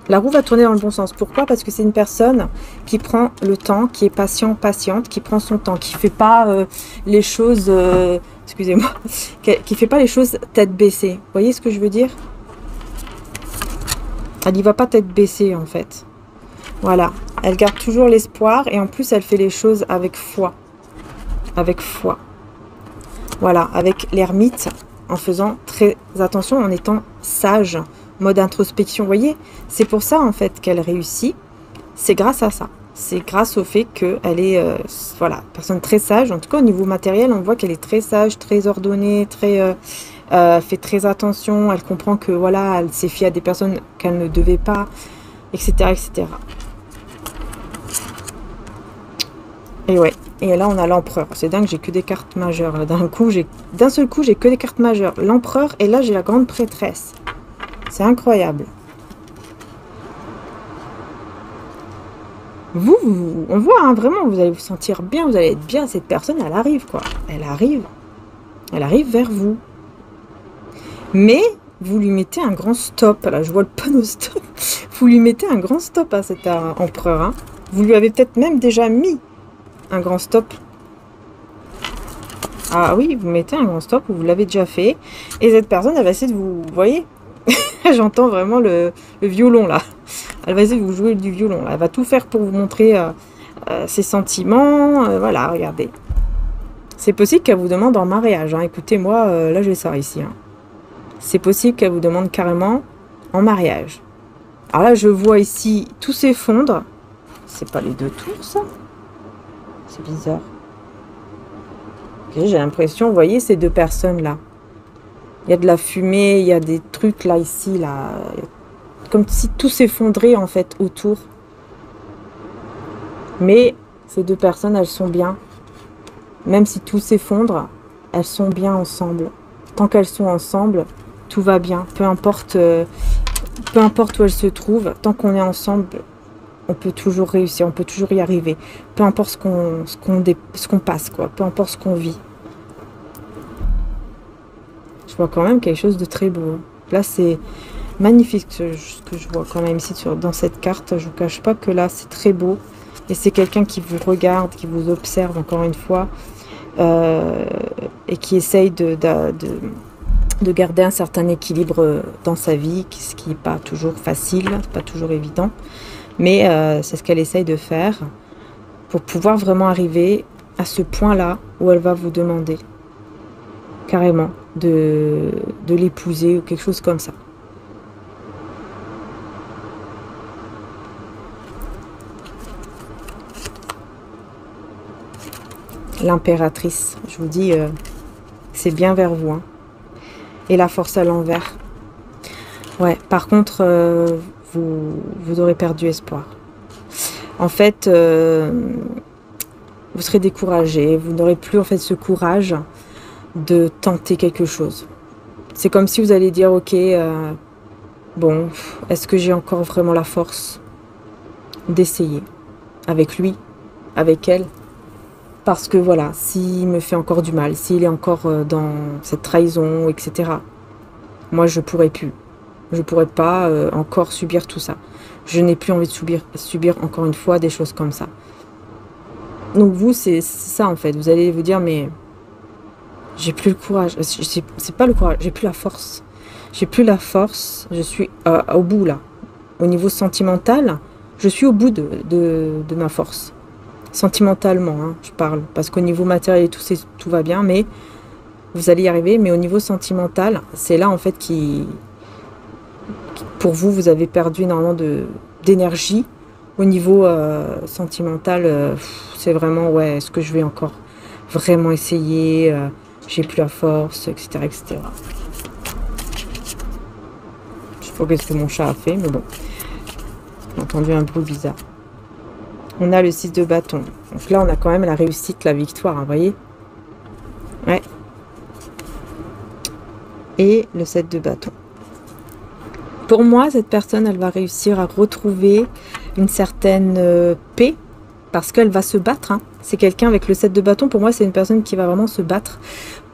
La roue va tourner dans le bon sens. Pourquoi? Parce que c'est une personne qui prend le temps, qui est patiente, qui prend son temps, qui ne fait pas les choses... excusez-moi. Qui ne fait pas les choses tête baissée. Vous voyez ce que je veux dire? Elle n'y va pas tête baissée, en fait. Voilà. Elle garde toujours l'espoir et en plus, elle fait les choses avec foi. Avec foi. Voilà. Avec l'ermite, en faisant très attention, en étant sage. Mode introspection, vous voyez, c'est pour ça en fait qu'elle réussit, c'est grâce à ça, c'est grâce au fait qu'elle est, voilà, personne très sage, en tout cas au niveau matériel, on voit qu'elle est très sage, très ordonnée, très, fait très attention, elle comprend que voilà, elle s'est fiée à des personnes qu'elle ne devait pas, etc., etc. Et ouais, et là on a l'empereur, c'est dingue, j'ai que des cartes majeures, d'un seul coup j'ai que des cartes majeures, l'empereur, et là j'ai la grande prêtresse. C'est incroyable. On voit, hein, vraiment, vous allez vous sentir bien, vous allez être bien. Cette personne, elle arrive, quoi. Elle arrive vers vous. Mais, vous lui mettez un grand stop. Là, je vois le panneau stop. Vous lui mettez un grand stop à cet empereur. Hein. Vous lui avez peut-être même déjà mis un grand stop. Ah oui, vous mettez un grand stop, vous l'avez déjà fait. Et cette personne, elle va essayer de vous voyez. J'entends vraiment le violon là. Elle va essayer de vous jouer du violon là. Elle va tout faire pour vous montrer ses sentiments. Voilà, regardez. C'est possible qu'elle vous demande en mariage. Hein. Écoutez, moi, là j'ai ça ici. Hein. C'est possible qu'elle vous demande carrément en mariage. Alors là, je vois ici tout s'effondre. C'est pas les deux tours ça? C'est bizarre. Okay, j'ai l'impression, vous voyez ces deux personnes là. Il y a de la fumée, il y a des trucs là, ici, là. Comme si tout s'effondrait, en fait, autour. Mais ces deux personnes, elles sont bien. Même si tout s'effondre, elles sont bien ensemble. Tant qu'elles sont ensemble, tout va bien. Peu importe où elles se trouvent, tant qu'on est ensemble, on peut toujours réussir, on peut toujours y arriver. Peu importe ce qu'on passe, quoi. Peu importe ce qu'on vit. vois quand même quelque chose de très beau. Là, c'est magnifique ce que je vois quand même ici dans cette carte. Je vous cache pas que là, c'est très beau. Et c'est quelqu'un qui vous regarde, qui vous observe encore une fois. Et qui essaye de garder un certain équilibre dans sa vie, ce qui n'est pas toujours facile, pas toujours évident. Mais c'est ce qu'elle essaye de faire pour pouvoir vraiment arriver à ce point-là où elle va vous demander carrément de l'épouser ou quelque chose comme ça. L'impératrice, je vous dis, c'est bien vers vous. Hein. Et la force à l'envers. Ouais, par contre, vous aurez perdu espoir. En fait, vous serez découragé. Vous n'aurez plus en fait ce courage de tenter quelque chose. C'est comme si vous allez dire, ok, bon, est-ce que j'ai encore vraiment la force d'essayer avec lui, avec elle? Parce que voilà, s'il me fait encore du mal, s'il est encore dans cette trahison, etc. Moi, je pourrais plus. Je pourrais pas encore subir tout ça. Je n'ai plus envie de subir encore une fois des choses comme ça. Donc vous, c'est ça en fait. Vous allez vous dire, mais j'ai plus le courage. C'est pas le courage, j'ai plus la force. J'ai plus la force. Je suis au bout là. Au niveau sentimental, je suis au bout de ma force. Sentimentalement, hein, je parle. Parce qu'au niveau matériel et tout, tout va bien, mais vous allez y arriver. Mais au niveau sentimental, c'est là en fait pour vous, vous avez perdu énormément d'énergie. Au niveau sentimental, c'est vraiment, ouais, est-ce que je vais encore vraiment essayer, j'ai plus la force, etc., etc. Je sais pas ce que mon chat a fait, mais bon. J'ai entendu un bruit bizarre. On a le 6 de bâton. Donc là, on a quand même la réussite, la victoire, hein, vous voyez? Ouais. Et le 7 de bâton. Pour moi, cette personne, elle va réussir à retrouver une certaine paix parce qu'elle va se battre. Hein. C'est quelqu'un avec le 7 de bâton. Pour moi, c'est une personne qui va vraiment se battre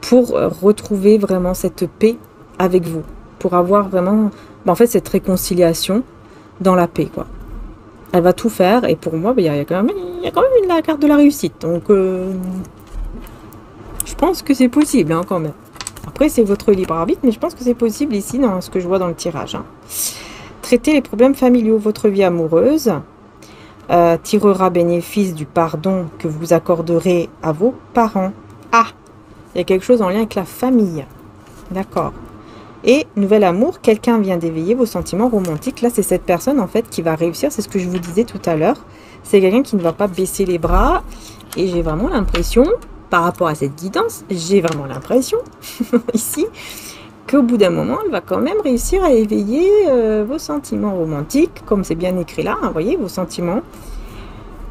pour retrouver vraiment cette paix avec vous. Pour avoir vraiment, en fait, cette réconciliation dans la paix, quoi. Elle va tout faire et pour moi, il y a quand même la carte de la réussite. Donc, je pense que c'est possible hein, quand même. Après, c'est votre libre arbitre, mais je pense que c'est possible ici dans ce que je vois dans le tirage. Hein. Traiter les problèmes familiaux, votre vie amoureuse tirera bénéfice du pardon que vous accorderez à vos parents. Ah, il y a quelque chose en lien avec la famille. D'accord. Et nouvel amour, quelqu'un vient d'éveiller vos sentiments romantiques. Là, c'est cette personne en fait qui va réussir. C'est ce que je vous disais tout à l'heure. C'est quelqu'un qui ne va pas baisser les bras. Et j'ai vraiment l'impression, par rapport à cette guidance, j'ai vraiment l'impression ici qu'au bout d'un moment, elle va quand même réussir à éveiller vos sentiments romantiques, comme c'est bien écrit là, hein, vous voyez, vos sentiments,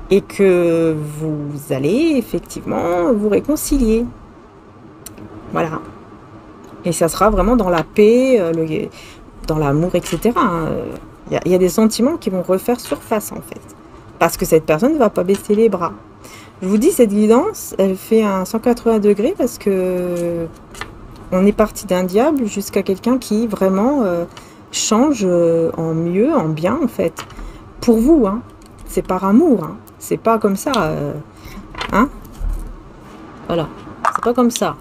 et que vous allez effectivement vous réconcilier. Voilà. Et ça sera vraiment dans la paix, dans l'amour, etc. Il y a des sentiments qui vont refaire surface, en fait. Parce que cette personne ne va pas baisser les bras. Je vous dis, cette guidance, elle fait un 180 degrés parce que on est parti d'un diable jusqu'à quelqu'un qui vraiment change en mieux, en bien, en fait. Pour vous, hein. C'est par amour, hein. C'est pas comme ça, hein. Voilà. C'est pas comme ça.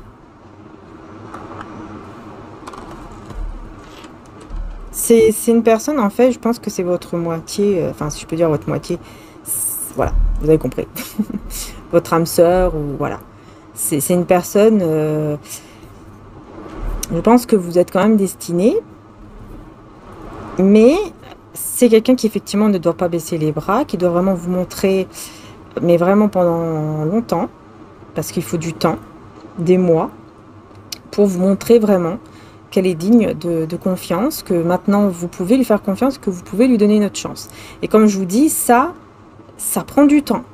C'est une personne, en fait, je pense que c'est votre moitié, enfin, si je peux dire votre moitié, voilà, vous avez compris. Votre âme sœur, ou voilà. C'est une personne, je pense que vous êtes quand même destiné, mais c'est quelqu'un qui, effectivement, ne doit pas baisser les bras, qui doit vraiment vous montrer, mais vraiment pendant longtemps, parce qu'il faut du temps, des mois, pour vous montrer vraiment qu'elle est digne de confiance, que maintenant vous pouvez lui faire confiance, que vous pouvez lui donner une autre chance. Et comme je vous dis, ça prend du temps.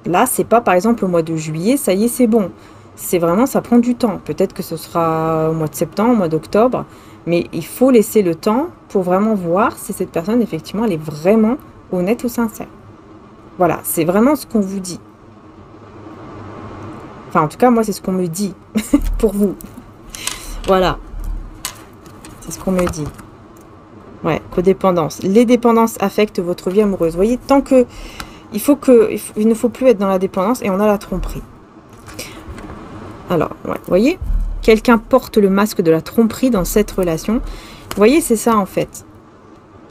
Là, c'est pas par exemple au mois de juillet, ça y est, c'est bon. C'est vraiment, ça prend du temps. Peut-être que ce sera au mois de septembre, au mois d'octobre, mais il faut laisser le temps pour vraiment voir si cette personne, effectivement, elle est vraiment honnête ou sincère. Voilà, c'est vraiment ce qu'on vous dit. Enfin, en tout cas, moi, c'est ce qu'on me dit pour vous. Voilà. ce qu'on me dit. Ouais, codépendance. Les dépendances affectent votre vie amoureuse. Vous voyez, tant que... il ne faut plus être dans la dépendance et on a la tromperie. Alors, ouais, vous voyez, quelqu'un porte le masque de la tromperie dans cette relation. Vous voyez, c'est ça en fait.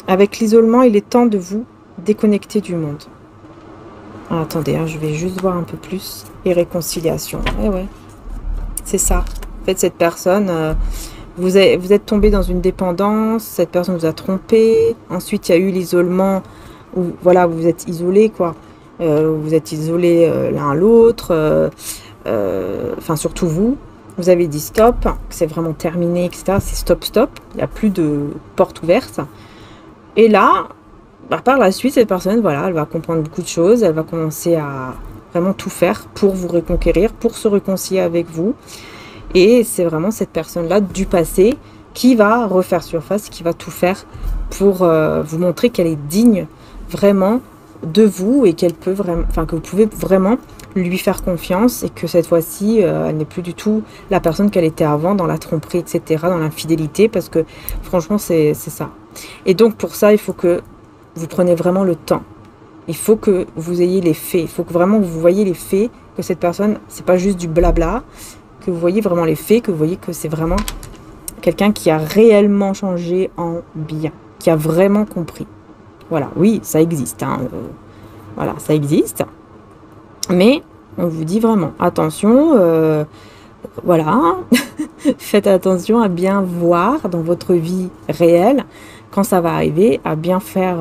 Avec l'isolement, il est temps de vous déconnecter du monde. Alors, attendez, hein, je vais juste voir un peu plus. Et réconciliation. Ouais. C'est ça. En fait, cette personne... vous êtes tombé dans une dépendance, cette personne vous a trompé, ensuite il y a eu l'isolement, où voilà, vous êtes isolés, quoi. Vous êtes isolés l'un à l'autre, enfin surtout vous avez dit stop, c'est vraiment terminé, etc. C'est stop, stop, il n'y a plus de porte ouverte. Et là, bah, par la suite, cette personne, voilà, elle va comprendre beaucoup de choses, elle va commencer à vraiment tout faire pour vous reconquérir, pour se réconcilier avec vous. Et c'est vraiment cette personne-là du passé qui va refaire surface, qui va tout faire pour vous montrer qu'elle est digne vraiment de vous et qu'elle peut vraiment, enfin que vous pouvez vraiment lui faire confiance et que cette fois-ci, elle n'est plus du tout la personne qu'elle était avant dans la tromperie, etc., dans l'infidélité, parce que franchement, c'est ça. Et donc pour ça, il faut que vous preniez vraiment le temps. Il faut que vous ayez les faits. Il faut que vraiment vous voyez les faits, que cette personne, c'est pas juste du blabla, que vous voyez vraiment les faits, que vous voyez que c'est vraiment quelqu'un qui a réellement changé en bien, qui a vraiment compris. Voilà, oui, ça existe. Hein, voilà, ça existe. Mais on vous dit vraiment, attention, voilà, faites attention à bien voir dans votre vie réelle, quand ça va arriver, à bien faire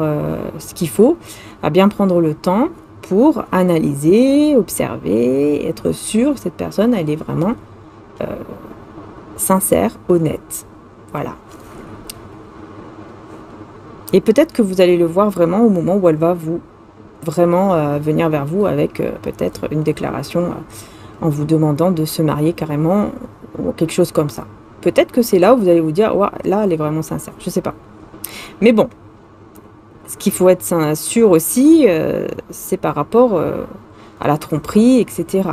ce qu'il faut, à bien prendre le temps pour analyser, observer, être sûr que cette personne, elle est vraiment sincère, honnête. Voilà. Et peut-être que vous allez le voir vraiment au moment où elle va vous vraiment venir vers vous avec peut-être une déclaration en vous demandant de se marier carrément ou quelque chose comme ça. Peut-être que c'est là où vous allez vous dire, ouais, là, elle est vraiment sincère. Je sais pas. Mais bon, ce qu'il faut être sûr aussi, c'est par rapport à la tromperie, etc.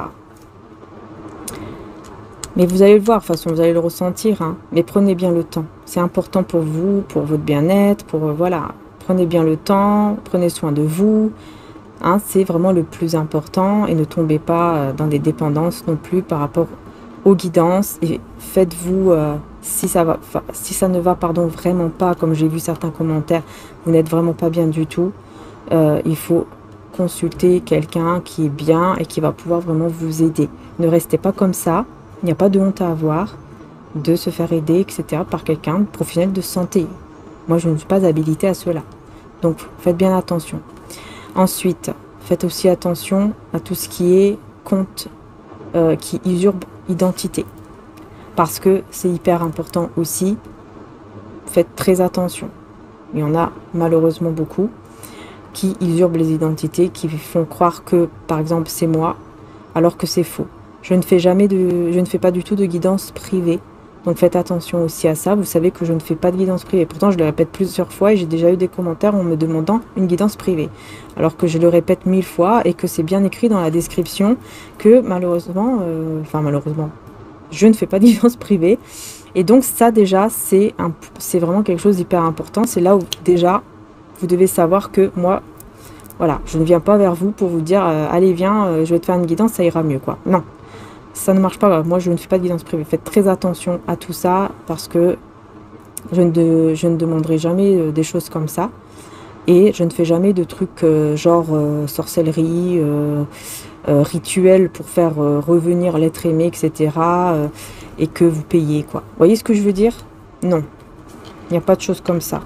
Mais vous allez le voir, de toute façon, vous allez le ressentir. Hein. Mais prenez bien le temps. C'est important pour vous, pour votre bien-être, pour... voilà. Prenez bien le temps, prenez soin de vous. Hein, c'est vraiment le plus important. Et ne tombez pas dans des dépendances non plus par rapport aux guidances. Et faites-vous, si ça ne va vraiment pas, comme j'ai vu certains commentaires, vous n'êtes vraiment pas bien du tout. Il faut consulter quelqu'un qui est bien et qui va pouvoir vraiment vous aider. Ne restez pas comme ça. Il n'y a pas de honte à avoir de se faire aider, etc. par quelqu'un de professionnel de santé. Moi, je ne suis pas habilitée à cela. Donc, faites bien attention. Ensuite, faites aussi attention à tout ce qui est compte qui usurpe identité. Parce que c'est hyper important aussi. Faites très attention. Il y en a malheureusement beaucoup qui usurpent les identités, qui font croire que, par exemple, c'est moi, alors que c'est faux. Je ne fais pas du tout de guidance privée. Donc faites attention aussi à ça. Vous savez que je ne fais pas de guidance privée. Pourtant, je le répète plusieurs fois et j'ai déjà eu des commentaires en me demandant une guidance privée. Alors que je le répète 1000 fois et que c'est bien écrit dans la description que malheureusement, je ne fais pas de guidance privée. Et donc ça déjà, c'est vraiment quelque chose d'hyper important. C'est là où déjà, vous devez savoir que moi, voilà, je ne viens pas vers vous pour vous dire allez viens, je vais te faire une guidance, ça ira mieux quoi. Non. Ça ne marche pas, moi je ne fais pas de guidance privée. Faites très attention à tout ça parce que je ne demanderai jamais des choses comme ça. Et je ne fais jamais de trucs genre sorcellerie, rituel pour faire revenir l'être aimé, etc. Et que vous payez quoi. Vous voyez ce que je veux dire? Non, il n'y a pas de choses comme ça.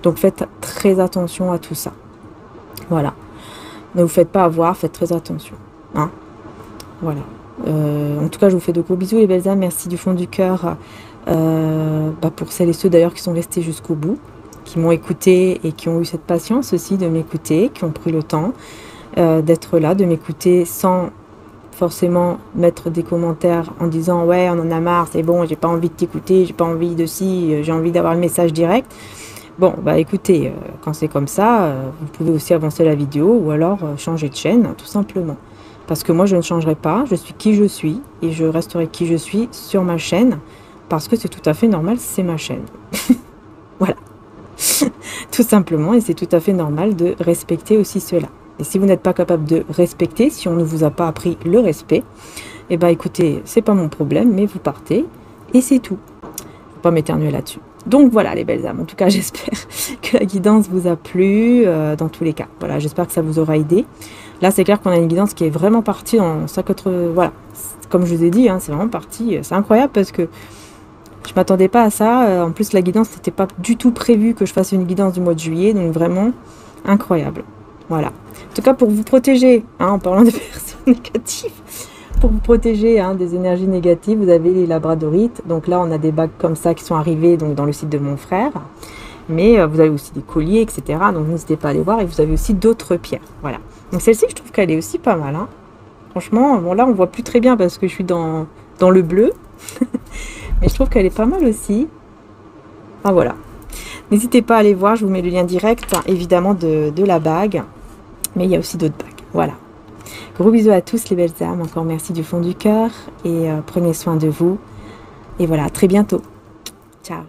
Donc faites très attention à tout ça. Voilà. Ne vous faites pas avoir, faites très attention. Hein, voilà. En tout cas, je vous fais de gros bisous les belles âmes. Merci du fond du cœur pour celles et ceux d'ailleurs qui sont restés jusqu'au bout, qui m'ont écouté et qui ont eu cette patience aussi de m'écouter, qui ont pris le temps d'être là, de m'écouter sans forcément mettre des commentaires en disant ouais on en a marre, c'est bon, j'ai pas envie de t'écouter, j'ai pas envie de ci, j'ai envie d'avoir le message direct. Bon, bah écoutez, quand c'est comme ça, vous pouvez aussi avancer la vidéo ou alors changer de chaîne, tout simplement. Parce que moi, je ne changerai pas, je suis qui je suis et je resterai qui je suis sur ma chaîne. parce que c'est tout à fait normal, c'est ma chaîne. Voilà. Tout simplement, et c'est tout à fait normal de respecter aussi cela. Et si vous n'êtes pas capable de respecter, si on ne vous a pas appris le respect, eh bien écoutez, c'est pas mon problème, mais vous partez, et c'est tout. Faut pas m'éternuer là-dessus. Donc voilà les belles âmes, en tout cas j'espère que la guidance vous a plu, dans tous les cas. Voilà, j'espère que ça vous aura aidé. Là c'est clair qu'on a une guidance qui est vraiment partie dans 50... Voilà, comme je vous ai dit, hein, c'est vraiment parti, c'est incroyable parce que je m'attendais pas à ça. En plus la guidance n'était pas du tout prévu que je fasse une guidance du mois de juillet, donc vraiment incroyable. Voilà. En tout cas pour vous protéger, hein, en parlant des personnes négatives, pour vous protéger des énergies négatives, vous avez les labradorites. Donc là, on a des bagues comme ça qui sont arrivées donc, dans le site de mon frère. Mais vous avez aussi des colliers, etc. Donc n'hésitez pas à aller voir. Et vous avez aussi d'autres pierres. Voilà. Donc celle-ci, je trouve qu'elle est aussi pas mal. Hein. Franchement, bon là, on voit plus très bien parce que je suis dans le bleu. Mais je trouve qu'elle est pas mal aussi. Enfin voilà. N'hésitez pas à aller voir. Je vous mets le lien direct, évidemment, de la bague. Mais il y a aussi d'autres bagues. Voilà. Gros bisous à tous les belles âmes, encore merci du fond du cœur et prenez soin de vous. Et voilà, à très bientôt. Ciao.